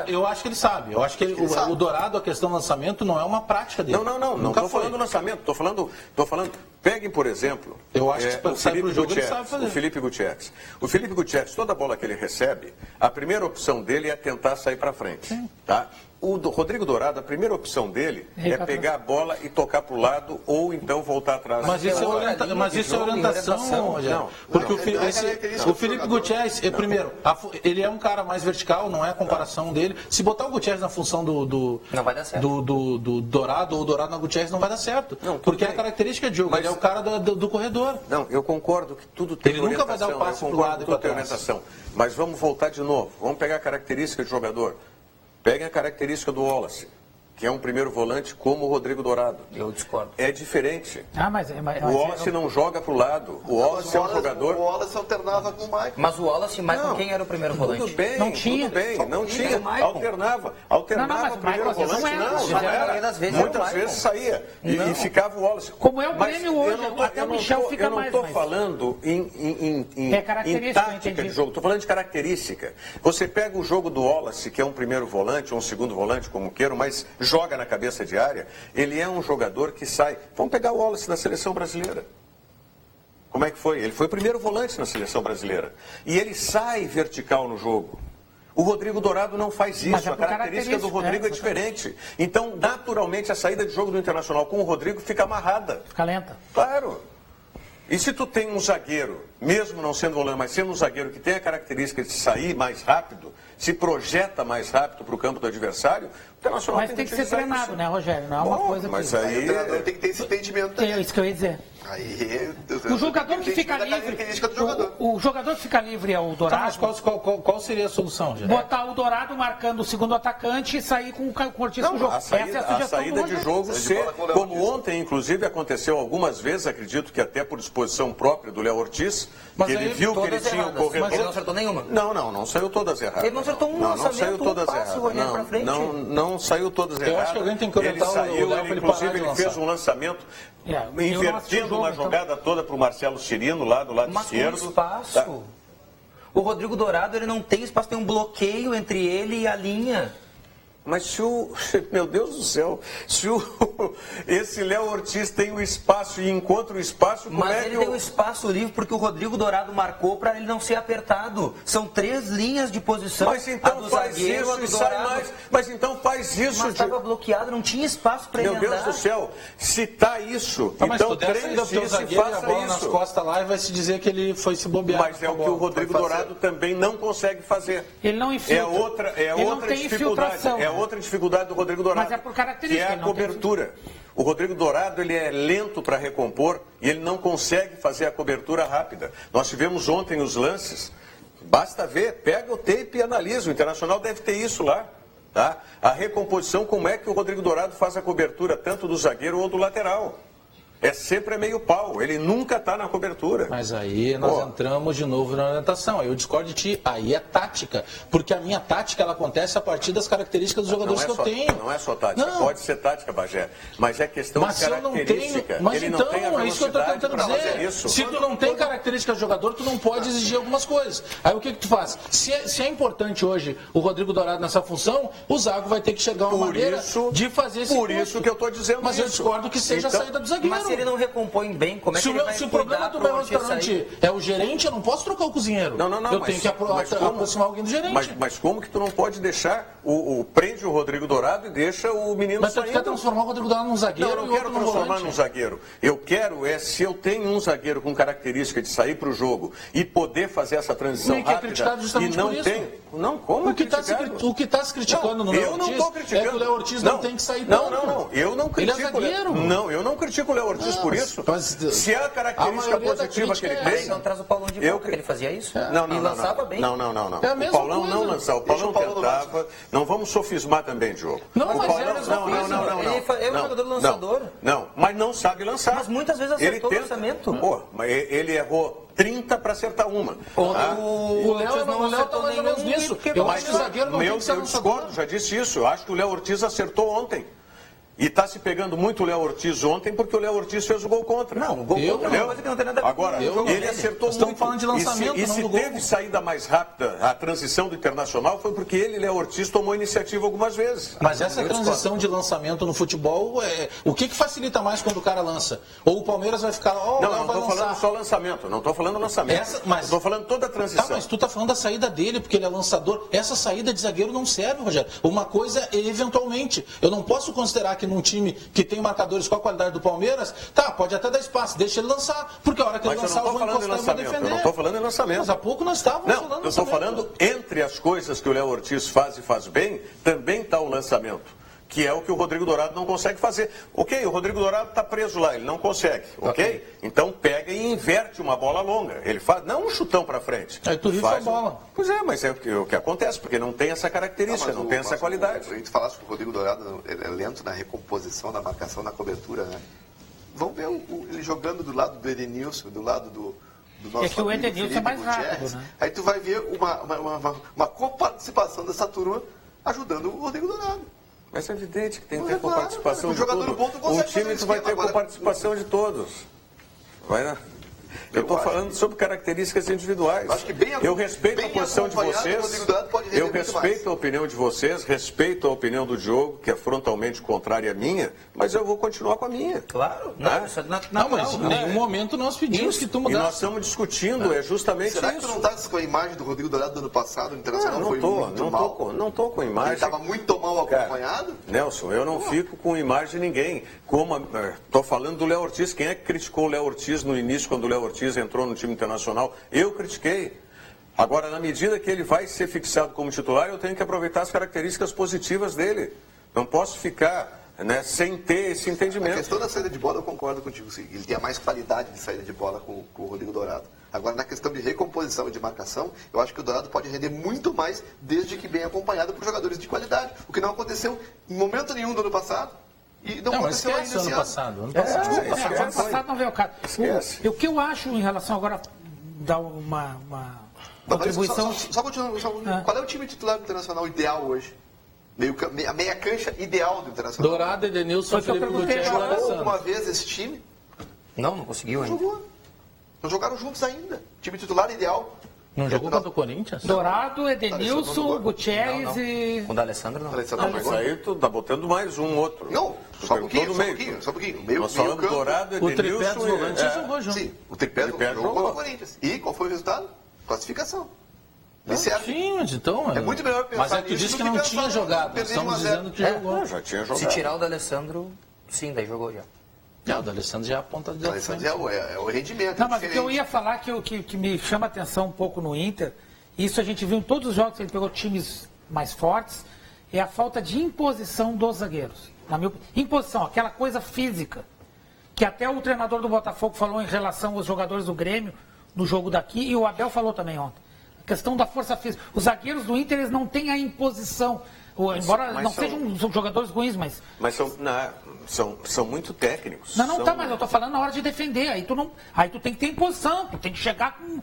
Eu acho que ele sabe. Eu acho que o Dourado, a questão do lançamento, não é uma prática dele. Não Nunca estou foi. falando do lançamento, estou falando, peguem, por exemplo, Eu acho que para o sair Felipe pro jogo ele Gutierrez, sabe fazer. o Felipe Gutierrez. O Felipe Gutierrez, toda bola que ele recebe, a primeira opção dele é tentar sair para frente, tá? O Rodrigo Dourado, a primeira opção dele é pegar a bola e tocar para o lado ou então voltar atrás. Mas isso é, orientação, Rogério. Não, Porque não. o Felipe Gutierrez, primeiro, ele é um cara mais vertical, não é a comparação dele. Se botar o Gutierrez na função do Não vai dar certo. do Dourado ou o Dourado na Gutierrez, não vai dar certo. Não, tudo porque é a bem. característica de jogo, Mas- ele é o cara do corredor. Não, eu concordo que tudo tem Ele nunca vai dar o orientação, passe eu pro concordo lado que e tudo pra tem trás. orientação. Mas vamos voltar de novo. Vamos pegar a característica de jogador. Peguem a característica do Wallace, que é um primeiro volante como o Rodrigo Dourado. Eu discordo. É diferente. Mas o Wallace não joga para o lado. O Wallace é um jogador... O Wallace alternava com o Maicon. Mas o Wallace e Maicon, quem era o primeiro volante? Tudo bem, não tinha. não tinha. Alternava mas o primeiro Maicon, volante. não era. Muitas vezes saía. E ficava o Wallace. Como é o Grêmio hoje, até o Michel fica mais. Eu não estou falando em tática de jogo, estou falando de característica. Você pega o jogo do Wallace, que é um primeiro volante, ou um segundo volante, como queiram, mas joga na cabeça de área, ele é um jogador que sai. Vamos pegar o Wallace na seleção brasileira. Como é que foi? Ele foi o primeiro volante na seleção brasileira. E ele sai vertical no jogo. O Rodrigo Dourado não faz isso. A característica do Rodrigo é diferente. Então, naturalmente, a saída de jogo do Internacional com o Rodrigo fica amarrada. Fica lenta. Claro. E se tu tem um zagueiro, mesmo não sendo volante, mas sendo um zagueiro que tem a característica de sair mais rápido, se projeta mais rápido para o campo do adversário, o Internacional tem que ser treinado, isso. né, Rogério? Não é uma coisa que... Mas aí... O treinador tem que ter esse entendimento. É isso que eu ia dizer. O jogador que fica livre... O jogador que fica livre é o Dourado. Tá, mas qual seria a solução, gente? Botar o Dourado marcando o segundo atacante e sair com o Cortiço no jogo. A saída de jogo ser, como ontem, inclusive, aconteceu algumas vezes, acredito que até por disposição própria do Léo Ortiz, que ele viu que ele tinha o corredor... Mas ele não acertou nenhuma? Não saiu todas erradas. Ele não acertou um lançamento, não saiu todas erradas. Não saiu todas erradas. Eu acho que alguém tem que comentar ele inclusive, ele fez um lançamento invertendo uma jogada toda para o Marcelo Cirino, lá do lado esquerdo. Mas espaço. Tá. O Rodrigo Dourado, ele não tem espaço, tem um bloqueio entre ele e a linha. Mas se o... Meu Deus do céu, se esse Léo Ortiz tem o espaço e encontra o espaço... Mas ele tem o espaço livre porque o Rodrigo Dourado marcou para ele não ser apertado. São 3 linhas de posição. Mas então faz isso e sai mais. Mas então faz isso. Mas estava bloqueado, não tinha espaço para ele andar. Meu Deus do céu, se tá isso, então treine isso e faça a bola nas costas lá e vai se dizer que ele foi se bobear. Mas é o que o Rodrigo Dourado também não consegue fazer. Ele não infiltra. É outra dificuldade. É outra dificuldade do Rodrigo Dourado. Mas é por característica. Que é a cobertura. O Rodrigo Dourado, ele é lento para recompor e ele não consegue fazer a cobertura rápida. Nós tivemos ontem os lances. Basta ver, pega o tape e analisa. O Internacional deve ter isso lá. Tá? A recomposição, como é que o Rodrigo Dourado faz a cobertura, tanto do zagueiro ou do lateral. É sempre meio pau, ele nunca está na cobertura. Mas aí nós entramos de novo na orientação. Eu discordo de ti, aí é tática. Porque a minha tática, ela acontece a partir das características dos jogadores que eu tenho. Não é só tática, pode ser tática, Bagé. Mas é questão de característica. Mas então, é isso que eu estou tentando dizer. Se tu não tem característica de jogador, tu não pode exigir algumas coisas. Aí o que tu faz? Se é importante hoje o Rodrigo Dourado nessa função, o Zago vai ter que chegar a uma maneira de fazer esse Por isso que eu estou dizendo Mas eu discordo que seja a saída do zagueiro. Se ele não recompõe bem, como é que ele vai Se o problema do meu restaurante é o gerente, eu não posso trocar o cozinheiro. Eu tenho que aproximar alguém do gerente. Mas como que tu não pode deixar prende o Rodrigo Dourado e deixa o menino Mas saindo? tu quer transformar o Rodrigo Dourado num zagueiro? Não, eu não quero transformar num zagueiro. Eu quero se eu tenho um zagueiro com característica de sair para o jogo e poder fazer essa transição rápida. É criticado justamente e não por isso. tem. Não, como o que está se criticando no Léo Ortiz é que o Léo Ortiz não tem que sair tanto. Não, eu não critico. Ele é zagueiro. Não, eu não critico o Léo Ortiz por isso. Se a característica positiva que ele tem... Não traz o Paulão de volta, ele fazia isso? Não, lançava bem. Não. O Paulão não lançava. O Paulão tentava. Não vamos sofismar também, Diogo. Não, mas ele é um jogador lançador. Não, mas não sabe lançar. Mas muitas vezes acertou o lançamento. Mas ele errou 30 para acertar uma. O Léo não acertou mais ou menos nisso. Eu acho que o zagueiro não tem que ser lançador. Eu discordo, já disse isso. Eu acho que o Léo Ortiz acertou ontem. E está se pegando muito o Léo Ortiz ontem porque o Léo Ortiz fez o gol contra. Não, o gol contra é uma coisa que não tem nada a ver com Agora, ele acertou muito. Estamos falando de lançamento, e se teve saída mais rápida, a transição do Internacional, foi porque ele, Léo Ortiz, tomou iniciativa algumas vezes. Mas essa transição de lançamento no futebol, o que facilita mais quando o cara lança? Ou o Palmeiras vai ficar... não estou falando só lançamento. Não estou falando lançamento. Estou falando toda a transição. Tá, mas tu está falando da saída dele, porque ele é lançador. Essa saída de zagueiro não serve, Rogério. Uma coisa é eventualmente. Eu não posso considerar que num time que tem marcadores com a qualidade do Palmeiras, pode até dar espaço, deixa ele lançar, porque a hora que ele lançar, eu vou encostar e vou defender. Eu não estou falando em lançamento. Mas há pouco nós estávamos falando eu estou falando, entre as coisas que o Léo Ortiz faz e faz bem, também está o lançamento. que é o que o Rodrigo Dourado não consegue fazer. Ok, o Rodrigo Dourado está preso lá, ele não consegue, ok? Então pega e inverte uma bola longa. Ele faz, não um chutão para frente. Aí tu rifa a bola. Pois é, mas é o que acontece, porque não tem essa característica, não tem essa qualidade. A gente falasse que o Rodrigo Dourado é lento na recomposição, na marcação, na cobertura, né? Vamos ver ele jogando do lado do Edenilson, do lado do nosso. É que o Edenilson é mais rápido, né? Aí tu vai ver uma coparticipação dessa turma ajudando o Rodrigo Dourado. Mas é evidente que tem que ter coparticipação de jogador tudo. bom, tu consegue O time fazer tu vai ter esquema coparticipação de todos. Vai, né? Eu estou falando sobre características individuais. Acho que eu respeito a posição de vocês. Eu respeito a opinião de vocês, respeito a opinião do Diogo, que é frontalmente contrária à minha, mas eu vou continuar com a minha. Claro. Não, mas em nenhum momento nós pedimos que tu E mudasse. nós estamos discutindo, é justamente Será que isso. tu não estás com a imagem do Rodrigo Dourado do ano passado? O Internacional Não estou com imagem. Ele estava muito mal acompanhado? Nelson, eu não fico com imagem de ninguém. Estou falando do Léo Ortiz. Quem é que criticou o Léo Ortiz no início, quando o Léo Ortiz entrou no time internacional? Eu critiquei. Agora, na medida que ele vai ser fixado como titular, eu tenho que aproveitar as características positivas dele. Não posso ficar, né, sem ter esse entendimento. A questão da saída de bola, eu concordo contigo. Ele tem mais qualidade de saída de bola com o Rodrigo Dourado. Agora, na questão de recomposição e de marcação, eu acho que o Dourado pode render muito mais desde que bem acompanhado por jogadores de qualidade. O que não aconteceu em momento nenhum do ano passado. E não aconteceu ainda ano esse passado. Ano Ano passado não veio o caso. O que eu acho em relação agora, dar uma contribuição... Só continuando. Qual é o time titular do Internacional ideal hoje? A meia cancha ideal do Internacional. Dourado, Edenilson, Felipe Gutierrez e Jogou Alessandro. alguma vez esse time? Não conseguiu ainda. Jogou. Não jogaram juntos ainda. Time titular ideal. Não jogou contra o Corinthians? Dourado, Edenilson, Gutierrez e... O da Alessandro não. Mas aí tu tá botando mais um outro. Não, só um pouquinho. Nós falamos Dourado, O tripé dos Edenilson volantes jogou junto. Sim, o tripé jogou contra o Corinthians. E qual foi o resultado? Classificação. Sim, mas então... É muito melhor pensar Mas aí tu nisso disse que do que não pensar tinha em jogado. perder Estamos 1 a 0. dizendo que jogou. Já tinha jogado. Se tirar o da Alessandro, sim, daí jogou já. O da Alessandro já é a ponta de O Alessandro é o rendimento. Não, mas o que eu ia falar que me chama a atenção um pouco no Inter, isso a gente viu em todos os jogos que ele pegou times mais fortes, é a falta de imposição dos zagueiros. Imposição, aquela coisa física, que até o treinador do Botafogo falou em relação aos jogadores do Grêmio no jogo daqui, e o Abel falou também ontem. A questão da força física. Os zagueiros do Inter, eles não têm a imposição. Embora não sejam jogadores ruins, mas... Mas são muito técnicos. Mas eu tô falando na hora de defender. Aí tu tem que ter imposição, tu tem que chegar com...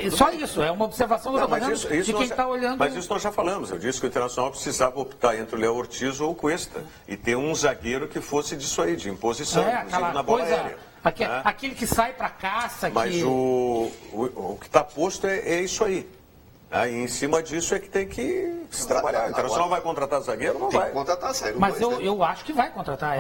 Só bem. Isso, é uma observação que eu tô fazendo de quem está olhando... Mas isso nós já falamos. Eu disse que o Internacional precisava optar entre o Léo Ortiz ou o Cuesta. E ter um zagueiro que fosse disso aí, de imposição, inclusive na bola aérea. Aquele que sai para caça... Mas o que está posto é isso aí. Aí, em cima disso é que tem que se trabalhar. O Internacional vai contratar zagueiro? Não vai. Tem que contratar, sério. Mas eu acho que vai contratar.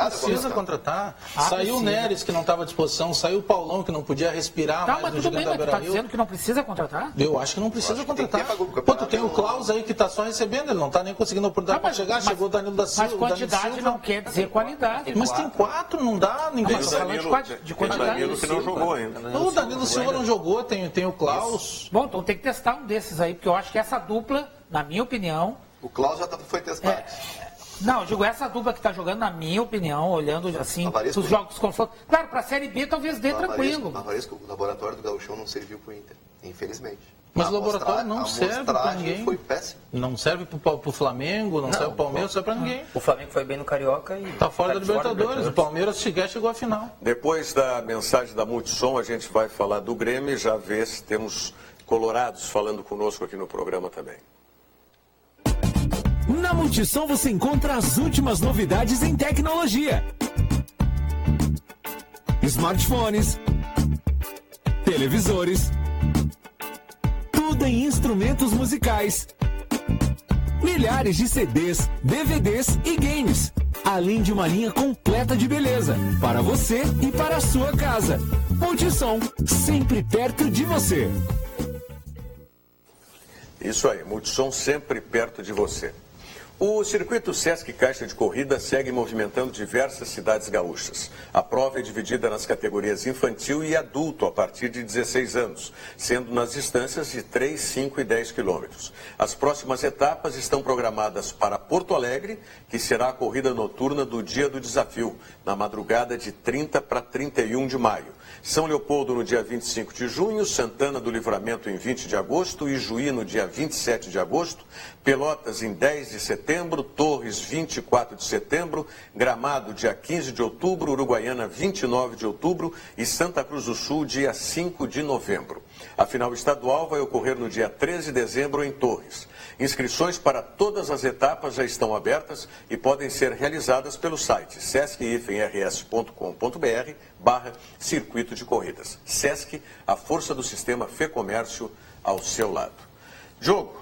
Precisa contratar. Saiu o Neres, que não estava à disposição. Saiu o Paulão, que não podia respirar mais mas no tudo bem, mas tu está Beira-Rio. dizendo que não precisa contratar? Eu acho que não precisa contratar. Pô, tu tem o Klaus aí que está só recebendo, ele não está nem conseguindo a oportunidade para chegar. Chegou o Danilo da Silva. Mas quantidade não quer dizer qualidade. Mas tem 4, não dá, ninguém sabe. O Danilo que não jogou ainda. O Danilo Silva não jogou, tem o Klaus. Bom, então tem que testar um desses aí, porque eu acho que essa dupla, na minha opinião... O Klaus já foi testado. Não, eu digo, essa dupla que está jogando, na minha opinião, olhando assim, os jogos confrontos. Claro, para a Série B talvez dê tranquilo. O laboratório do Gauchão não serviu para o Inter, infelizmente. Mas o laboratório não serve para ninguém. Foi péssimo. Não serve para o Flamengo, não serve para o Palmeiras, não serve para ninguém. O Flamengo foi bem no Carioca e... Está fora da Libertadores. O Palmeiras chegou à final. Depois da mensagem da Multissom, a gente vai falar do Grêmio e já vê se temos colorados falando conosco aqui no programa também. Na Multissom você encontra as últimas novidades em tecnologia. Smartphones, televisores, tudo em instrumentos musicais, milhares de CDs, DVDs e games, além de uma linha completa de beleza para você e para a sua casa. Multissom, sempre perto de você. Isso aí, Multissom sempre perto de você. O circuito Sesc Caixa de Corrida segue movimentando diversas cidades gaúchas. A prova é dividida nas categorias infantil e adulto a partir de 16 anos, sendo nas distâncias de 3, 5 e 10 quilômetros. As próximas etapas estão programadas para Porto Alegre, que será a corrida noturna do Dia do Desafio, na madrugada de 30 para 31 de maio. São Leopoldo no dia 25 de junho, Santana do Livramento em 20 de agosto, Ijuí no dia 27 de agosto, Pelotas em 10 de setembro, Torres 24 de setembro, Gramado dia 15 de outubro, Uruguaiana 29 de outubro e Santa Cruz do Sul dia 5 de novembro. A final estadual vai ocorrer no dia 13 de dezembro em Torres. Inscrições para todas as etapas já estão abertas e podem ser realizadas pelo site sesc-rs.com.br/circuito de corridas. Sesc, a força do sistema Fê Comércio ao seu lado. Diogo,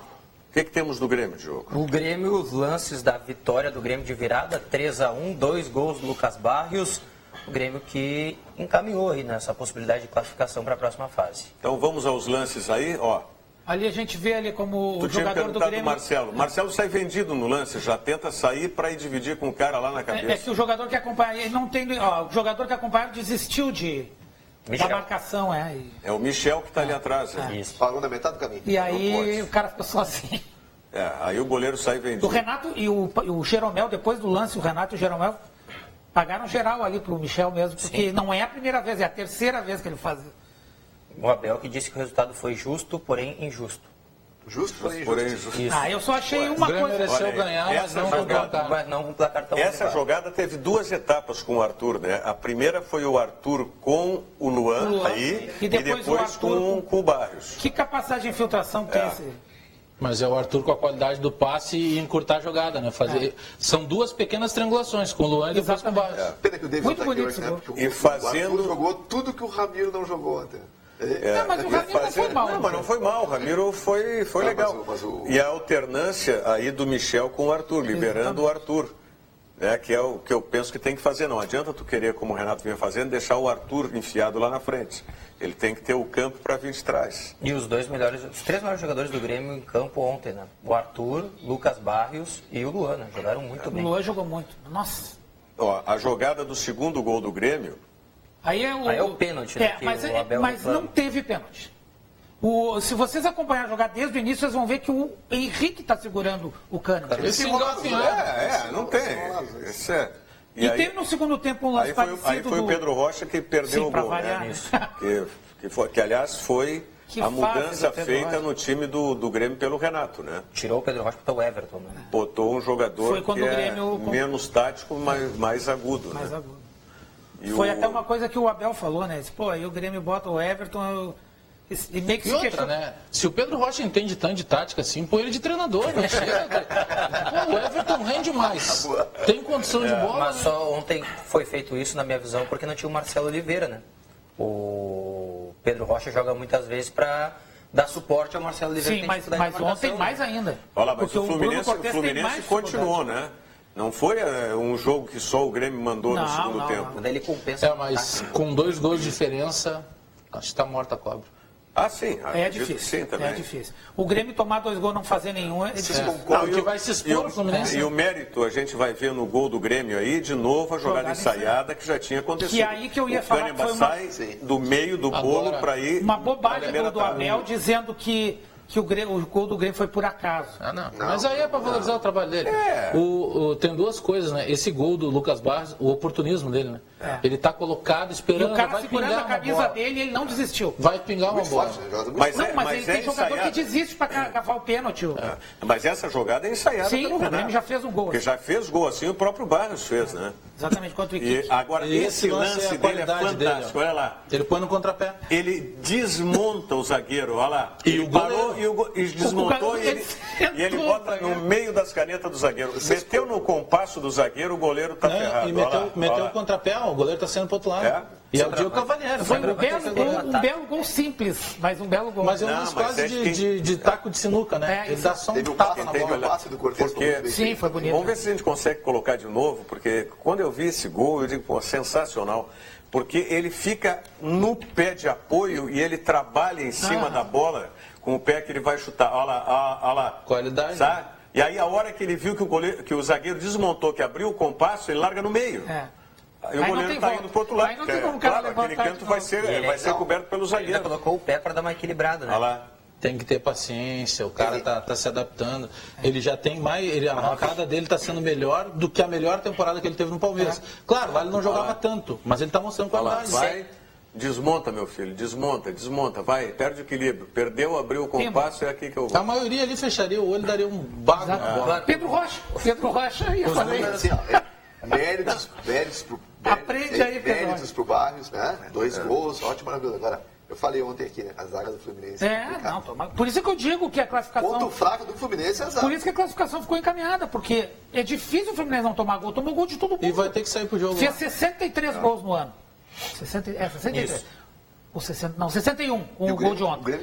o que temos do Grêmio, Diogo? O Grêmio, os lances da vitória do Grêmio de virada, 3-1, 2 gols do Lucas Barrios. O Grêmio que encaminhou aí nessa possibilidade de classificação para a próxima fase. Então vamos aos lances aí, ó. Ali a gente vê ali como o jogador do Grêmio... Marcelo. Marcelo sai vendido no lance, já tenta sair para ir dividir com o cara lá na cabeça. É que o jogador que acompanha, ele não tem... Ó, o jogador que acompanha desistiu da marcação, É o Michel que está ali atrás. Isso. Parou na metade do caminho. E aí o cara ficou sozinho. Aí o goleiro sai vendido. O Renato e o Jeromel, depois do lance, o Renato e o Jeromel pagaram geral ali pro Michel mesmo, porque Sim. não é a primeira vez, é a terceira vez que ele faz. O Abel que disse que o resultado foi justo, porém injusto. Justo, porém injusto. Isso. Eu só achei uma O Grêmio coisa... mereceu ganhar, mas não com placar. Mas não com placar tão Essa elevado. jogada teve duas etapas com o Arthur, né? A primeira foi o Arthur com o Luan aí E depois o Arthur com o Barrios. Que capacidade de infiltração tem esse... Mas é o Arthur com a qualidade do passe e encurtar a jogada, né? São duas pequenas triangulações, com o Luan e depois com o Barrios. Pena que o David Muito não tá aqui bonito hoje, né? esse Porque E o fazendo- Arthur jogou tudo que o Ramiro não jogou até. Não, mas o Ramiro não foi mal. Não, mas não foi mal. O Ramiro foi legal. E a alternância aí do Michel com o Arthur, liberando o Arthur. Que é o que eu penso que tem que fazer. Não adianta tu querer, como o Renato vinha fazendo, deixar o Arthur enfiado lá na frente. Ele tem que ter o campo para vir de trás. E os três melhores jogadores do Grêmio em campo ontem, né? O Arthur, Lucas Barrios e o Luan, né? Jogaram muito bem. O Luan jogou muito. Nossa. Ó, a jogada do segundo gol do Grêmio... Aí é o pênalti, né? Mas não teve pênalti. Se vocês acompanharem jogar desde o início, vocês vão ver que o Henrique está segurando o Cano. Esse engafinhado. Não tem. Isso é... E teve no segundo tempo um lance parecido. Aí foi o Pedro Rocha que perdeu o gol, né? Que aliás foi a mudança feita no time do Grêmio pelo Renato, né? Tirou o Pedro Rocha e botou o Everton, né? Botou um jogador que é menos tático, mas mais agudo. Mais né? agudo. Foi até uma coisa que o Abel falou, né? Disse, aí o Grêmio bota o Everton... E meio que E outra, né? Se o Pedro Rocha entende tanto de tática assim, põe ele de treinador, né? O Everton rende mais. Tem condição de bola. Mas né? só ontem foi feito isso, na minha visão, porque não tinha o Marcelo Oliveira, né? O Pedro Rocha joga muitas vezes para dar suporte ao Marcelo Oliveira. Sim, mas ontem mais ainda. Olha lá, mas porque o Fluminense continuou, né? Não foi um jogo que só o Grêmio mandou no segundo tempo. Mas daí ele compensa. Mas com 2 gols de diferença, acho que está morta a cobra. Sim. É difícil. Sim, também. É difícil. O Grêmio tomar 2 gols e não fazer nenhum é difícil. Porque vai se expor o Fluminense. E o mérito a gente vai ver no gol do Grêmio aí, de novo, a jogada ensaiada que já tinha acontecido. Que aí que eu ia falar que foi sai do meio do bolo para ir... Uma bobagem do Abel dizendo que o gol do Grêmio foi por acaso. Não. Mas aí é para valorizar o trabalho dele. Tem duas coisas, né? Esse gol do Lucas Barros, o oportunismo dele, né? Ele tá colocado esperando, e o cara vai segurando pingar a camisa dele e ele não desistiu. Vai pingar uma bola. Mas ele tem jogador que desiste para cavar o pênalti. Mas essa jogada é ensaiada pelo Renato. Sim, o Grêmio já fez um gol. Porque já fez gol assim, o próprio Barros fez, né? Exatamente, contra o Equipe. Agora, esse lance dele é fantástico, olha lá. Ele põe no contrapé. Ele desmonta o zagueiro, olha lá. E o parou e desmontou e ele bota no meio das canetas do zagueiro. Meteu no compasso do zagueiro, o goleiro tá ferrado. E meteu o contrapé, o goleiro tá saindo pro outro lado. E é o Diego Cavalieri. Foi um belo gol simples, mas um belo gol. Mas é um lance quase de taco de sinuca, né? Ele dá só um tapa na bola. Sim, foi bonito. Vamos ver se a gente consegue colocar de novo, porque quando eu vi esse gol, eu digo, pô, sensacional. Porque ele fica no pé de apoio e ele trabalha em cima da bola com o pé que ele vai chutar. Olha lá. Qualidade. Sabe? E aí a hora que ele viu que o zagueiro desmontou, que abriu o compasso, ele larga no meio. Aí o goleiro está indo para o outro lado. Claro, aquele canto vai ser coberto pelo zagueiro. Ele colocou o pé para dar uma equilibrada, né? Olha lá. Tem que ter paciência, o cara tá se adaptando. Ele já tem mais. A arrancada dele está sendo melhor do que a melhor temporada que ele teve no Palmeiras. Claro, lá ele não jogava tanto, mas ele está mostrando qualidade. Vai, desmonta, meu filho, desmonta, vai, perde o equilíbrio. Perdeu, abriu o compasso, é aqui que eu vou. A maioria ali fecharia o olho, daria um bago na bola. Pedro Rocha, ia fazer assim, méritos aprende aí, Pedro. Méritos pro Barrios, né? 2 gols, ótimo, maravilhoso. Agora, eu falei ontem aqui, né? A zaga do Fluminense. Por isso que eu digo que a classificação... Ponto fraco do Fluminense é a zaga. Por isso que a classificação ficou encaminhada, porque é difícil o Fluminense não tomar gol. Tomou gol de todo mundo. E vai ter que sair pro jogo. Fez 63 gols no ano. 63. Isso. 61, com o gol de ontem.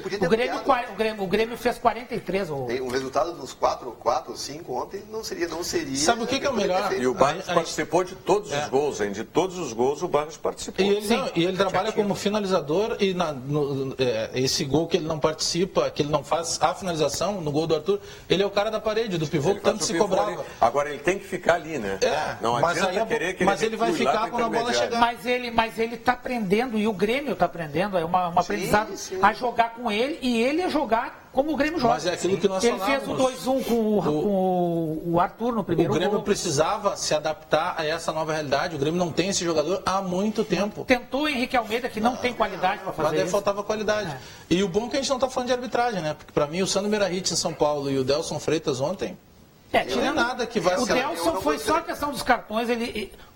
O Grêmio fez 43. Tem um resultado dos 4 ou 5 ontem não seria. Sabe o que é o melhor? E o Barros participou de todos os gols, hein? De todos os gols o Barros participou. E ele trabalha como finalizador e esse gol que ele não participa, que ele não faz a finalização no gol do Arthur, ele é o cara da parede, do pivô, que tanto se cobrava. Ali. Agora ele tem que ficar ali, né? Não adianta querer que ele vai ficar quando a bola chegar. Mas ele está aprendendo, e o Grêmio está aprendendo. É um aprendizado a jogar com ele e ele a jogar como o Grêmio joga. Mas é aquilo que nós falávamos. Ele fez o 2-1 com o Arthur no primeiro gol. O Grêmio precisava se adaptar a essa nova realidade. O Grêmio não tem esse jogador há muito tempo. Tentou o Henrique Almeida, que não tem qualidade para fazer isso. Mas faltava qualidade. E o bom é que a gente não está falando de arbitragem, né? Porque para mim o Sandro Meirahit em São Paulo e o Delson Freitas ontem... tirando nada que vai o Delson foi só a questão dos cartões.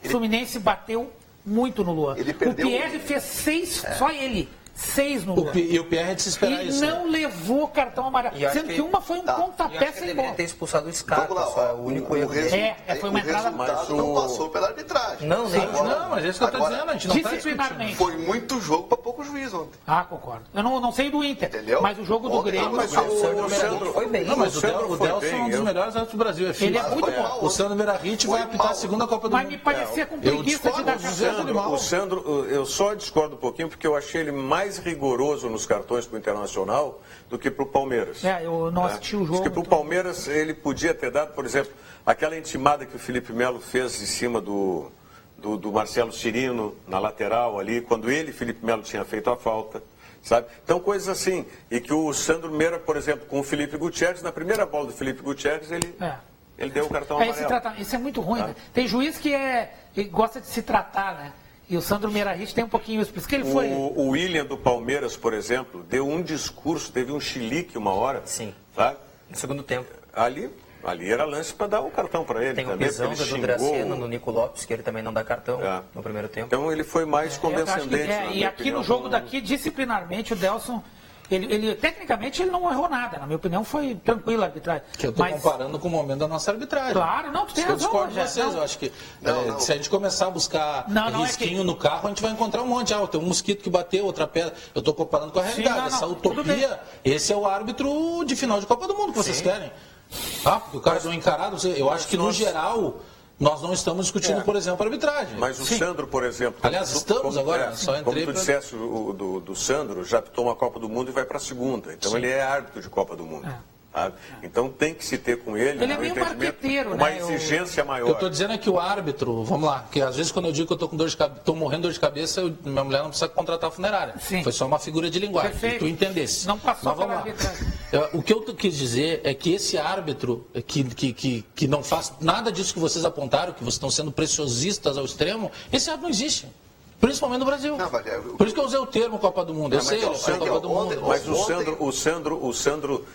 O Fluminense bateu muito no Luan. O Pierre fez 6, só ele. 6 no Luan. E o Pierre é de se esperar isso. E não levou cartão amarelo. Sendo que uma foi um pontapé sem bola. Deveria ter expulsado o Scarpa, só o único erro. Foi uma entrada... Mas não passou pela arbitragem. Não, mas é isso que eu estou dizendo. A gente não disciplinarmente. Foi muito jogo para pouco juiz ontem. Concordo. Eu não sei do Inter, entendeu? Mas o jogo do Grêmio... Foi bem. Não, mas o Delson é um dos melhores árbitros do Brasil. Ele é muito bom. O Sandro Meirahit vai apitar a segunda Copa do Mundo. Mas me parecia com preguiça de dar o Sandro, eu só discordo um pouquinho, porque eu achei ele mais rigoroso nos cartões para o Internacional do que para o Palmeiras. Eu não assisti o jogo. Acho que para o Palmeiras ele podia ter dado, por exemplo, aquela intimada que o Felipe Melo fez em cima do Marcelo Cirino na lateral ali, quando Felipe Melo, tinha feito a falta. Sabe? Então, coisas assim. E que o Sandro Meira, por exemplo, com o Felipe Gutierrez, na primeira bola do Felipe Gutierrez, ele deu o cartão amarelo. Isso é muito ruim, né? Tem juiz que gosta de se tratar, né? E o Sandro Meirahit tem um pouquinho isso, por isso que ele foi... O William do Palmeiras, por exemplo, deu um discurso, teve um chilique uma hora. Sim, sabe? No segundo tempo. Ali era lance para dar o cartão para ele. Tem o pisão do Draceno no Nico Lopes, que ele também não dá cartão no primeiro tempo. Então ele foi mais condescendente. E aqui no jogo daqui, disciplinarmente, o Delson... Tecnicamente, ele não errou nada. Na minha opinião, foi tranquilo a arbitragem. Que eu estou comparando com o momento da nossa arbitragem. Claro, não, tu tem razão. Eu discordo de vocês. Eu acho que se a gente começar a buscar risquinho no carro, a gente vai encontrar um monte. Tem um mosquito que bateu, outra pedra. Eu estou comparando com a realidade. Essa utopia, esse é o árbitro de final de Copa do Mundo que vocês querem. Porque o cara deu encarado. Eu acho que, no geral... Nós não estamos discutindo, por exemplo, a arbitragem. Mas o Sandro, por exemplo... Aliás, estamos agora, só entrei... Como tu disseste, do Sandro, já apitou uma Copa do Mundo e vai para a segunda. Então ele é árbitro de Copa do Mundo. Então tem que se ter com ele, ele é meio marqueteiro, uma exigência maior. Eu estou dizendo que o árbitro, vamos lá, que às vezes quando eu digo que eu estou morrendo de dor de cabeça, minha mulher não precisa contratar a funerária. Sim. Foi só uma figura de linguagem, Perfeito. que tu entendesse. Não passou pela arbitragem. O que eu quis dizer é que esse árbitro que não faz nada disso que vocês apontaram, que vocês estão sendo preciosistas ao extremo, esse árbitro não existe. Principalmente no Brasil. Por isso que eu usei o termo Copa do Mundo. Copa do Mundo. Mas o Sandro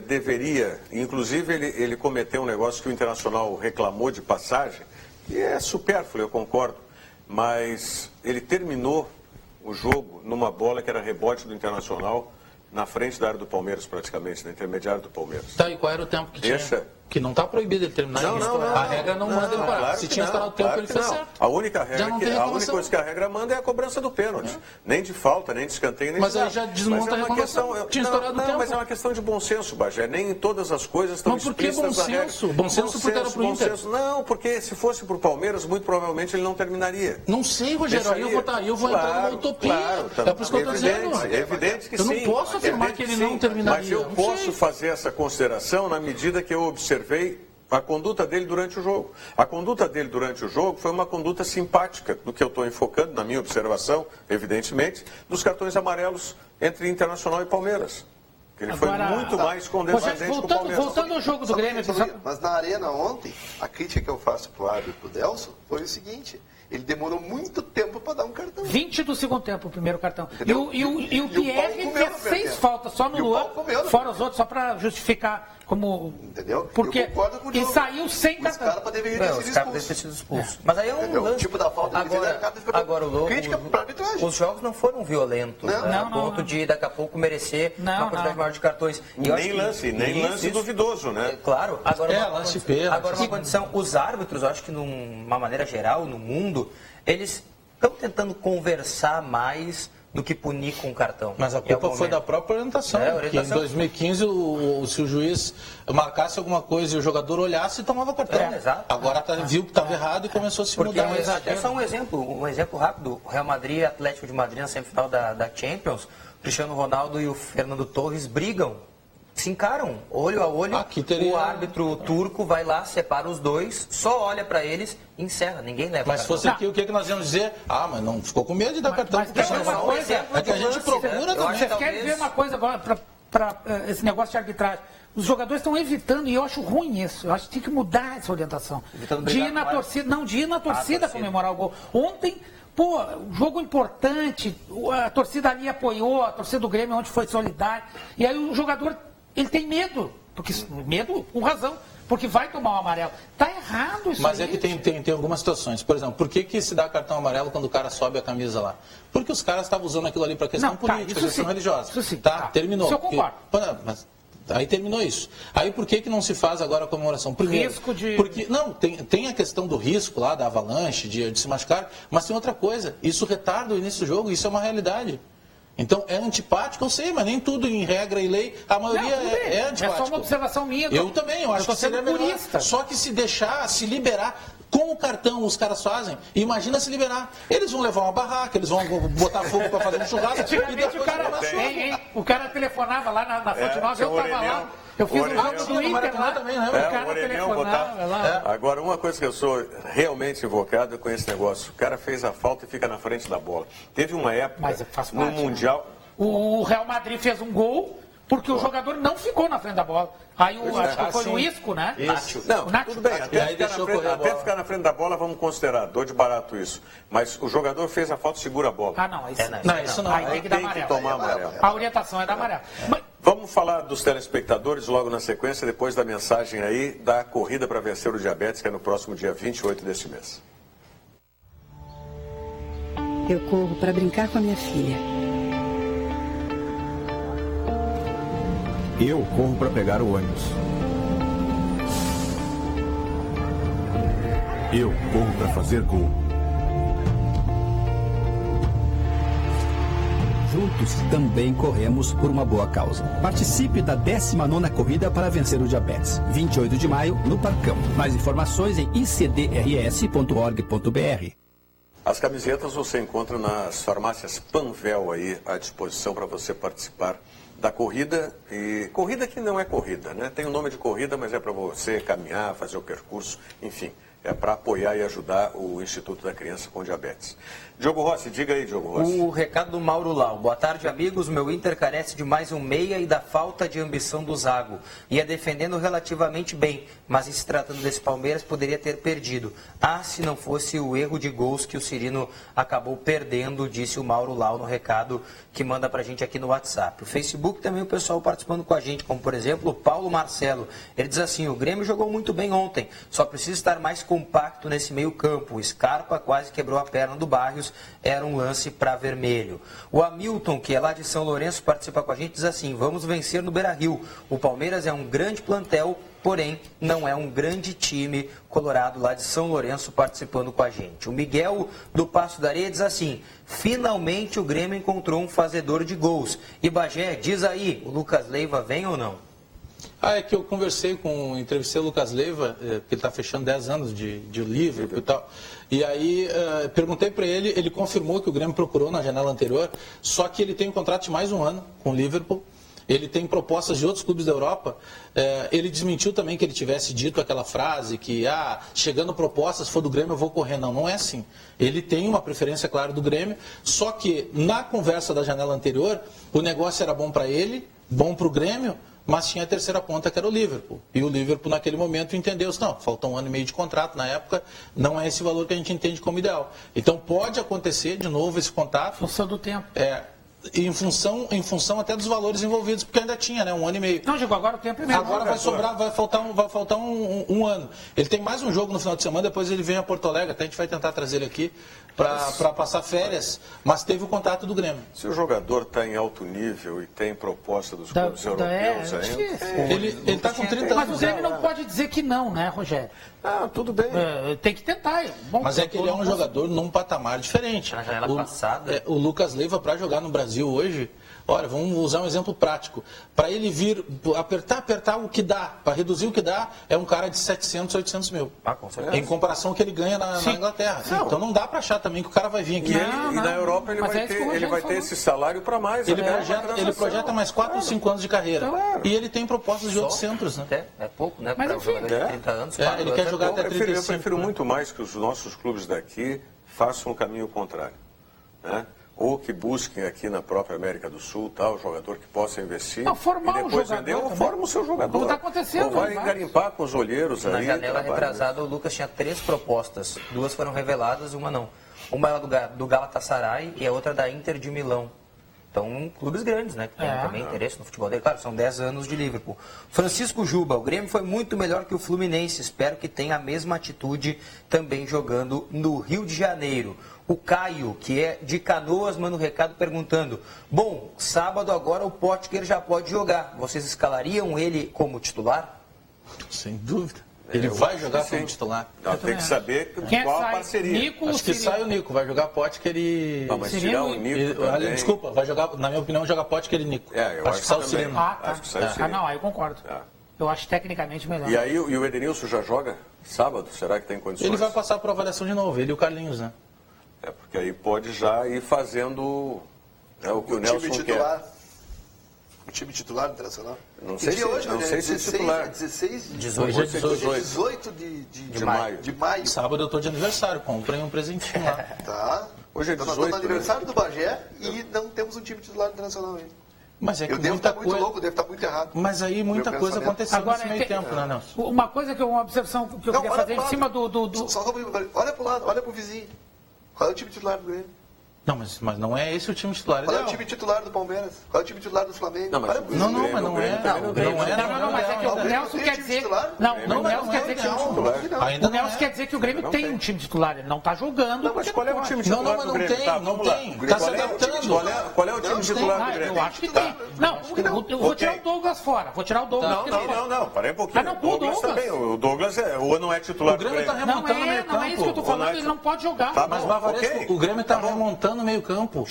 deveria, inclusive ele cometeu um negócio que o Internacional reclamou de passagem, e é supérfluo, eu concordo, mas ele terminou o jogo numa bola que era rebote do Internacional, na frente da área do Palmeiras, praticamente, na intermediária do Palmeiras. E qual era o tempo que tinha? Que não está proibido ele terminar isso. A regra não manda ele parar. Se tinha estourado o tempo, ele fez certo. A única coisa que a regra manda é a cobrança do pênalti. Nem de falta, nem de escanteio, nem de nada. Mas aí já desmonta a reclamação. Tinha estourado o tempo. Mas é uma questão de bom senso, Bagé. Nem todas as coisas estão explícitas na regra. Bom senso porque era pro Inter. Não, porque se fosse pro Palmeiras, muito provavelmente ele não terminaria. Não sei, Rogério. Aí eu vou entrar numa utopia. É por isso que eu estou dizendo. É evidente que sim. Eu não posso afirmar que ele não terminaria. Mas eu posso fazer essa consideração na medida que eu observo observei a conduta dele durante o jogo. A conduta dele durante o jogo foi uma conduta simpática, do que eu estou enfocando, na minha observação, evidentemente, dos cartões amarelos entre Internacional e Palmeiras. Ele foi muito mais condescendente com o Palmeiras. Voltando ao jogo do Grêmio... Mas na Arena ontem, a crítica que eu faço pro árbitro, pro Delson, foi o seguinte... Ele demorou muito tempo para dar um cartão. 20 do segundo tempo, o primeiro cartão. E o Pierre fez 6 faltas só no Luan, fora os outros, só para justificar como... Entendeu? Porque eu concordo com o e saiu sem cartão. Os caras deveriam ter sido expulsos. Mas aí é um o tipo da falta agora o crítica para arbitragem. Os jogos não foram violentos, a ponto de daqui a pouco merecer uma quantidade maior de cartões. Nem lance duvidoso, né? Claro. Agora, lance pênalti. Agora uma condição, os árbitros, eu acho que numa maneira geral, no mundo, eles estão tentando conversar mais do que punir com o cartão. Mas a culpa foi da própria orientação. Que em 2015, se o juiz marcasse alguma coisa e o jogador olhasse, tomava cartão. Exato. Agora viu que estava errado e começou a se mudar. É só um exemplo rápido. O Real Madrid e Atlético de Madrid na semifinal da Champions, o Cristiano Ronaldo e o Fernando Torres brigam. Se encaram, olho a olho, o árbitro turco vai lá, separa os dois, só olha para eles e encerra, ninguém leva. Mas se fosse aqui, o que nós íamos dizer? Mas não ficou com medo de dar cartão. Mas tem uma coisa, é que a gente procura também. Vocês querem ver uma coisa agora para esse negócio de arbitragem? Os jogadores estão evitando, e eu acho ruim isso, eu acho que tem que mudar essa orientação. De ir na torcida, comemorar o gol. Ontem... jogo importante, a torcida ali apoiou, a torcida do Grêmio onde foi solidária, e aí o jogador, ele tem medo, medo com razão, porque vai tomar o amarelo. Tá errado isso. Mas é que tem algumas situações. Por exemplo, por que se dá cartão amarelo quando o cara sobe a camisa lá? Porque os caras estavam usando aquilo ali para questão política, questão religiosa. Isso sim. Terminou. Isso eu concordo. Aí terminou isso. Aí por que não se faz agora a comemoração? Primeiro, porque tem a questão do risco lá, da avalanche, de se machucar, mas tem outra coisa. Isso retarda o início do jogo, isso é uma realidade. Então, é antipático, eu sei, mas nem tudo em regra e lei, a maioria é antipático. É só uma observação minha. Eu também, eu acho que seria melhor. Só que se deixar, se liberar, com o cartão os caras fazem, imagina se liberar. Eles vão levar uma barraca, eles vão botar fogo para fazer um churrasco. Antigamente o cara telefonava lá na Fonte Nova, eu estava lá. Eu fiz um jogo do Inter lá, também, né? O cara telefonava lá. Agora, uma coisa que eu sou realmente invocado com esse negócio, o cara fez a falta e fica na frente da bola. Teve uma época, no Mundial... O Real Madrid fez um gol porque o jogador não ficou na frente da bola. Aí acho que foi o Isco, né? Tudo bem, até ficar na frente da bola, vamos considerar, dor de barato isso. Mas o jogador fez a falta e segura a bola. Isso não. Aí tem que dar amarelo. Tomar amarelo. A orientação é dar amarelo. Vamos falar dos telespectadores logo na sequência, depois da mensagem aí da corrida para vencer o diabetes, que é no próximo dia 28 deste mês. Eu corro para brincar com a minha filha. Eu corro para pegar o ônibus. Eu corro para fazer gol. Juntos também corremos por uma boa causa. Participe da 19ª Corrida para Vencer o Diabetes. 28 de maio, no Parcão. Mais informações em icdrs.org.br. As camisetas você encontra nas farmácias Panvel aí à disposição para você participar da corrida, e corrida que não é corrida, né? Tem o nome de corrida, mas é para você caminhar, fazer o percurso, enfim, é para apoiar e ajudar o Instituto da Criança com Diabetes. Diogo Rossi, diga aí, Diogo Rossi. O recado do Mauro Lau. Boa tarde, amigos. Meu Inter carece de mais um meia e da falta de ambição do Zago. Ia defendendo relativamente bem, mas em se tratando desse Palmeiras, poderia ter perdido. Se não fosse o erro de gols que o Cirino acabou perdendo, disse o Mauro Lau no recado que manda pra gente aqui no WhatsApp. O Facebook também o pessoal participando com a gente, como por exemplo o Paulo Marcelo. Ele diz assim: o Grêmio jogou muito bem ontem, só precisa estar mais compacto nesse meio campo. O Scarpa quase quebrou a perna do Barrios, era um lance para vermelho. O Hamilton, que é lá de São Lourenço, participa com a gente, diz assim: vamos vencer no Beira-Rio. O Palmeiras é um grande plantel, porém não é um grande time. Colorado lá de São Lourenço participando com a gente. O Miguel do Passo da Areia diz assim: finalmente o Grêmio encontrou um fazedor de gols. E Bagé, diz aí, o Lucas Leiva vem ou não? É que eu entrevistei o Lucas Leiva, que ele está fechando 10 anos de Liverpool e tal. E aí perguntei para ele, ele confirmou que o Grêmio procurou na janela anterior, só que ele tem um contrato de mais um ano com o Liverpool. ele tem propostas de outros clubes da Europa. Ele desmentiu também que ele tivesse dito aquela frase que, chegando propostas, se for do Grêmio eu vou correr. Não, não é assim. Ele tem uma preferência clara do Grêmio, só que na conversa da janela anterior, o negócio era bom para ele, bom para o Grêmio, mas tinha a terceira ponta, que era o Liverpool. E o Liverpool, naquele momento, entendeu, não, falta 1 ano e meio de contrato na época, não é esse valor que a gente entende como ideal. Então, pode acontecer, de novo, esse contato. Em função do tempo. Em função até dos valores envolvidos, porque ainda tinha, né, 1 ano e meio. Não, chegou agora o tempo é mesmo. Agora vai sobrar, vai faltar um ano. Ele tem mais um jogo no final de semana, depois ele vem a Porto Alegre, até a gente vai tentar trazer ele aqui para passar férias, mas teve o contato do Grêmio. Se o jogador está em alto nível e tem proposta dos clubes europeus ainda... Ele está com 30 anos. Mas o Grêmio não pode dizer que não, né, Rogério? Tudo bem. Tem que tentar. Bom, mas é que ele é um jogador num patamar diferente. Na janela passada. O Lucas Leiva, para jogar no Brasil hoje, olha, vamos usar um exemplo prático. Para ele vir apertar o que dá, para reduzir o que dá, é um cara de 700, 800 mil. Com certeza. Em comparação ao que ele ganha na Inglaterra. Então não dá para achar também que o cara vai vir aqui. E na Europa ele vai ter esse salário para mais. Ele projeta mais 4 ou 5 anos de carreira. E ele tem propostas de outros centros, né? É pouco, né? Mas para um jogador de 30 anos. Ele quer jogar até 35. Eu prefiro muito mais que os nossos clubes daqui façam o caminho contrário, né? Ou que busquem aqui na própria América do Sul, o jogador que possa investir formar e depois vender, ou forma o seu jogador. Como está acontecendo. Ou vai garimpar com os olheiros Na aí. Na janela retrasada, o Lucas tinha 3 propostas. 2 foram reveladas e uma não. Uma era do Galatasaray e a outra da Inter de Milão. Então, clubes grandes, né? Que tem também interesse no futebol dele. Claro, são 10 anos de Liverpool. Francisco Juba, o Grêmio foi muito melhor que o Fluminense. Espero que tenha a mesma atitude também jogando no Rio de Janeiro. O Caio, que é de Canoas, manda um recado perguntando: bom, sábado agora o Potker já pode jogar. Vocês escalariam ele como titular? Sem dúvida. Ele vai jogar como titular. Tem que saber qual a parceria. Nico, acho que sai o Nico, vai jogar Potker e... Não, mas tirar o Nico também... Desculpa, vai jogar, na minha opinião, jogar Potker e Nico. Eu acho que sai o Cirino. Acho que sai o Cirino. Não, aí eu concordo. Eu acho tecnicamente melhor. E aí o Edenilson já joga sábado? Será que tem condições? Ele vai passar por avaliação de novo, ele e o Carlinhos, né? Porque aí pode já ir fazendo o que o Nelson quer. O time titular do Internacional? Não sei se hoje, não sei se é titular. 18 de maio. Sábado eu estou de aniversário, comprei um presentinho lá. Tá. Hoje é 18. Nós estamos no aniversário do Bagé e não temos um time titular do Internacional ainda. Mas é que eu devo estar muito louco, devo estar muito errado. Mas aí muita coisa aconteceu agora, nesse meio tempo, né, Nelson? Uma coisa uma observação que eu queria fazer em cima do... Olha para o lado, olha para o vizinho. Qual é o time titular do Grêmio? Não, mas não é esse o time titular. Qual é o time titular do Palmeiras? Qual é o time titular do Flamengo? Não, mas não é. Não, mas é que o Nelson quer dizer... Não, o Nelson quer dizer que o Nelson quer dizer que o Grêmio tem um time titular. Ele não está jogando. Não, mas qual é o time titular do Grêmio? Não tem. Está se adaptando. Qual é o time titular do Grêmio? Eu acho que tem. Não, eu vou tirar o Douglas fora. Vou tirar o Douglas. Não. Parei um pouquinho. O Douglas também. O Douglas não é titular do Grêmio. O Grêmio está remontando o meio campo. Não é isso que eu estou falando. Ele não pode jogar. Mas, o Grêmio está remontando o meio campo.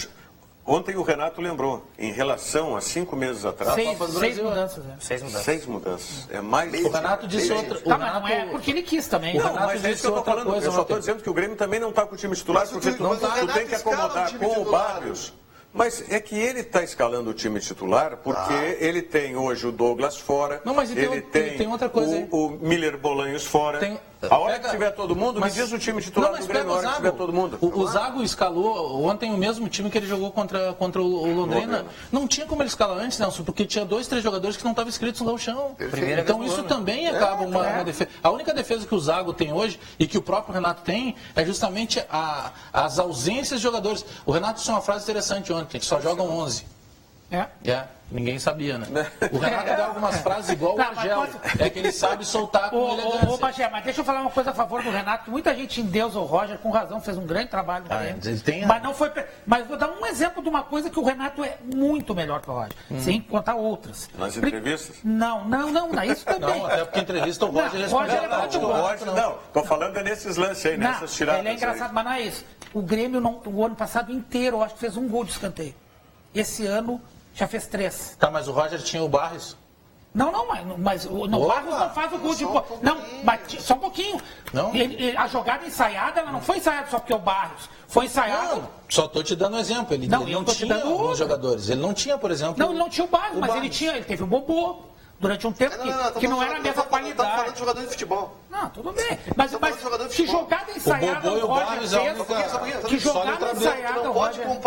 Ontem o Renato lembrou, em relação a 5 meses atrás... 6 mudanças. 6 mudanças. É mais... O Renato disse outra... Tá, mas não é porque ele quis também. Não, mas é isso que eu estou falando. Eu só estou dizendo que o Grêmio também não está com o time titular, porque tu tem que acomodar com o Barrios. Mas é que ele está escalando o time titular porque ele tem hoje o Douglas fora, não, mas ele tem outra coisa o Miller Bolanhos fora. A hora que tiver todo mundo, me diz o time titular do Grêmio, a hora que tiver todo mundo. O Zago escalou ontem o mesmo time que ele jogou contra o Londrina. Não tinha como ele escalar antes, Nelson, porque tinha 2, 3 jogadores que não estavam inscritos no chão. Então isso também acaba uma defesa. A única defesa que o Zago tem hoje e que o próprio Renato tem é justamente as ausências de jogadores. O Renato disse uma frase interessante ontem, que só jogam 11. Ninguém sabia, né? O Renato dá algumas frases igual o Bagé. É que ele sabe soltar com elegância. Ô, Bagé, mas deixa eu falar uma coisa a favor do Renato. Muita gente endeusa o Roger, com razão, fez um grande trabalho no Grêmio. Mas não foi. Mas vou dar um exemplo de uma coisa que o Renato é muito melhor que o Roger. Sem contar outras. Nas entrevistas? Não, isso também. Não, até porque entrevista o Roger responde. Roger é muito bom. Não, tô falando nesses lances aí, nessas tiradas. Ele é engraçado, mas não é isso. O Grêmio, o ano passado inteiro, eu acho que fez um gol de escanteio. Esse ano... já fez 3. Tá, mas o Roger tinha o Barrios. Não, mas no Barros não faz o gol de... Não, mas só um pouquinho. Não? A jogada ensaiada, ela não foi ensaiada só porque é o Barros. Foi ensaiado... Não, só estou te dando um exemplo. Ele não tinha alguns jogadores. Ele não tinha, por exemplo... Não, ele não tinha o Barros, mas ele teve o Bobô. Durante um tempo que não era a mesma qualidade. Estamos falando de jogador de futebol. Não, tudo bem. Mas que jogada ensaiada o Roger fez. Que jogada ensaiada o Roger fez.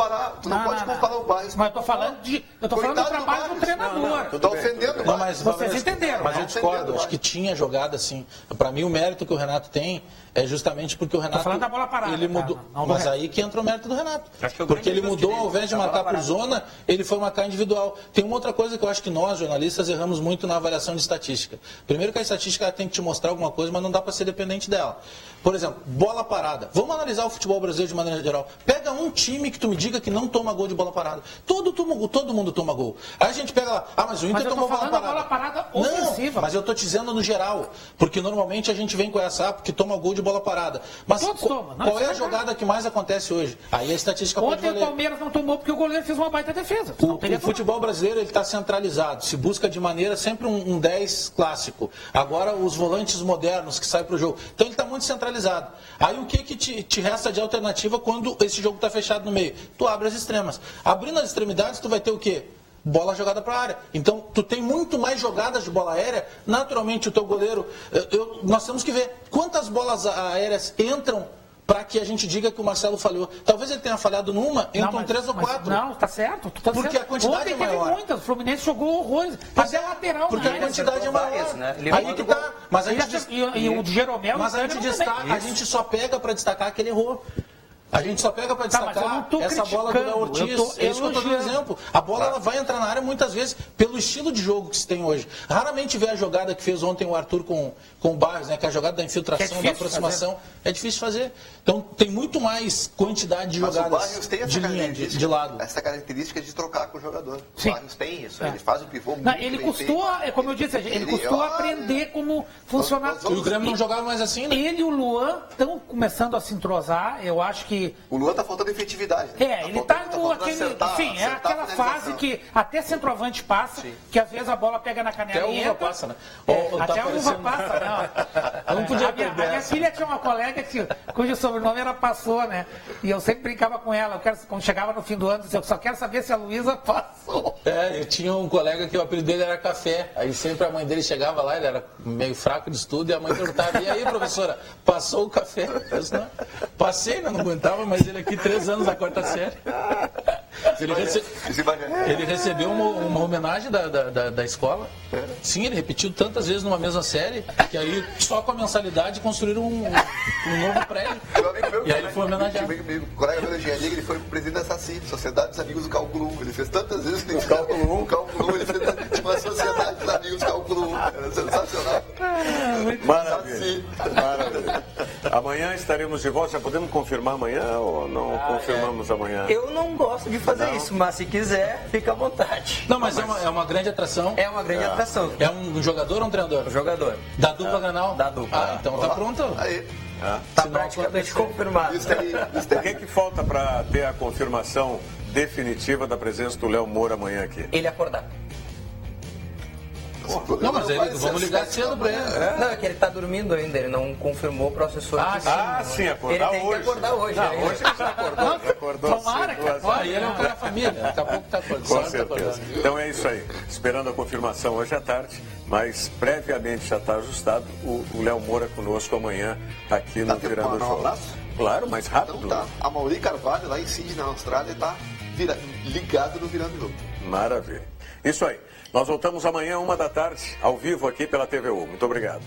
Tu não pode comparar o Barros. Mas eu tô falando do trabalho do treinador. Tu tá ofendendo o Barros. Vocês entenderam. Mas eu discordo. Acho que tinha jogada assim. Para mim, o mérito que o Renato tem é justamente porque o Renato... Tô falando da bola parada. Ele mudou. Mas aí que entra o mérito do Renato. Porque ele mudou, ao invés de marcar por zona, ele foi marcar individual. Tem uma outra coisa que eu acho que nós, jornalistas, erramos muito na avaliação de estatística. Primeiro que a estatística tem que te mostrar alguma coisa, mas não dá para ser dependente dela. Por exemplo, bola parada. Vamos analisar o futebol brasileiro de maneira geral. Pega um time que tu me diga que não toma gol de bola parada. Todo mundo toma gol. Aí a gente pega lá, mas o Inter tomou bola parada. Bola parada ofensiva. Não, mas eu tô te dizendo no geral. Porque normalmente a gente vem com essa, porque toma gol de bola parada. Mas qual é a jogada que mais acontece hoje? Aí a estatística pode valer. Ontem o Palmeiras não tomou porque o goleiro fez uma baita defesa. O futebol brasileiro está centralizado. Se busca de maneira sempre um 10 clássico. Agora os volantes modernos que saem para o jogo. Então ele está muito centralizado. Aí o que te resta de alternativa quando esse jogo está fechado no meio? Tu abre as extremas. Abrindo as extremidades, tu vai ter o quê? Bola jogada para a área. Então, tu tem muito mais jogadas de bola aérea. Naturalmente, o teu goleiro... nós temos que ver quantas bolas aéreas entram para que a gente diga que o Marcelo falhou. Talvez ele tenha falhado numa, entram 3 ou 4. Não, tá certo. Porque a quantidade é maior. Teve muitas. O Fluminense jogou horrores. Mas é lateral, porque a quantidade é maior. Né? Aí que tá. Mas a gente e o Jeromel... Mas a gente só pega para destacar que ele errou. A gente só pega para destacar essa bola do Léo Ortiz. É isso que eu estou dando exemplo. A bola ela vai entrar na área muitas vezes pelo estilo de jogo que se tem hoje. Raramente vê a jogada que fez ontem o Arthur com o Barros, né? Que é a jogada da infiltração, da aproximação. É difícil fazer. Então tem muito mais quantidade de jogadas de linha, de lado. Essa característica de trocar com o jogador. Sim. O Barros tem isso. Ele faz o pivô muito ele custou, como eu disse, ele custou aprender como funcionar. E o Grêmio não jogava mais assim, né? Ele e o Luan estão começando a se entrosar. Eu acho que... O Luan tá faltando efetividade. Né? Ele tá aquela fase que até centroavante passa, que às vezes a bola pega na canela e entra. Até a uva passa, né? Até a uva passa, não. Não podia perder. A minha filha tinha uma colega cujo sobrenome era Passou, né? E eu sempre brincava com ela. Quando chegava no fim do ano, eu só quero saber se a Luísa passou. Eu tinha um colega que o apelido dele era Café. Aí sempre a mãe dele chegava lá, ele era meio fraco de estudo, e a mãe perguntava, e aí, professora, passou o café? Eu disse, não, passei, não aguentava, mas ele aqui 3 anos da 4ª série. Ele recebeu uma homenagem da escola. Sim, ele repetiu tantas vezes numa mesma série, que aí só com a mensalidade construíram um novo prédio. E aí ele foi homenageado. O colega meu da engenharia, ele foi presidente da SACI, Sociedade dos Amigos do Cálculo 1. Ele fez tantas vezes que ele Cálculo 1, ele fez uma Sociedade dos Amigos do Cálculo 1. Era sensacional. Maravilha. Amanhã estaremos de volta. Já podemos confirmar amanhã ou não confirmamos amanhã? Eu não gosto de fazer isso, mas se quiser, fica à vontade. Não, mas é uma grande atração. É uma grande atração. É um jogador ou um treinador? Um jogador. Da dupla Granal? Da dupla. Então tá pronto. Aí. Tá praticamente confirmado. O que falta para ter a confirmação definitiva da presença do Léo Moura amanhã aqui? Ele acordar. Não, mas vamos ligar cedo para ele. Não, é que ele está dormindo ainda, ele não confirmou para o assessor. Sim, acordar hoje. Ele tem que acordar hoje. Hoje ele já acordou. Tomara que acorde. Ele é um cara da família, daqui a pouco está acordando. Com certeza. Então é isso aí. Esperando a confirmação hoje à tarde, mas previamente já está ajustado. O Léo Moura conosco amanhã aqui no Virando o Jogo. Claro, mais rápido. Então tá. A Mauri Carvalho, lá em Sydney, na Austrália, está ligado no Virando o Jogo. Maravilha. Isso aí. Nós voltamos amanhã, 1 da tarde, ao vivo aqui pela TVU. Muito obrigado.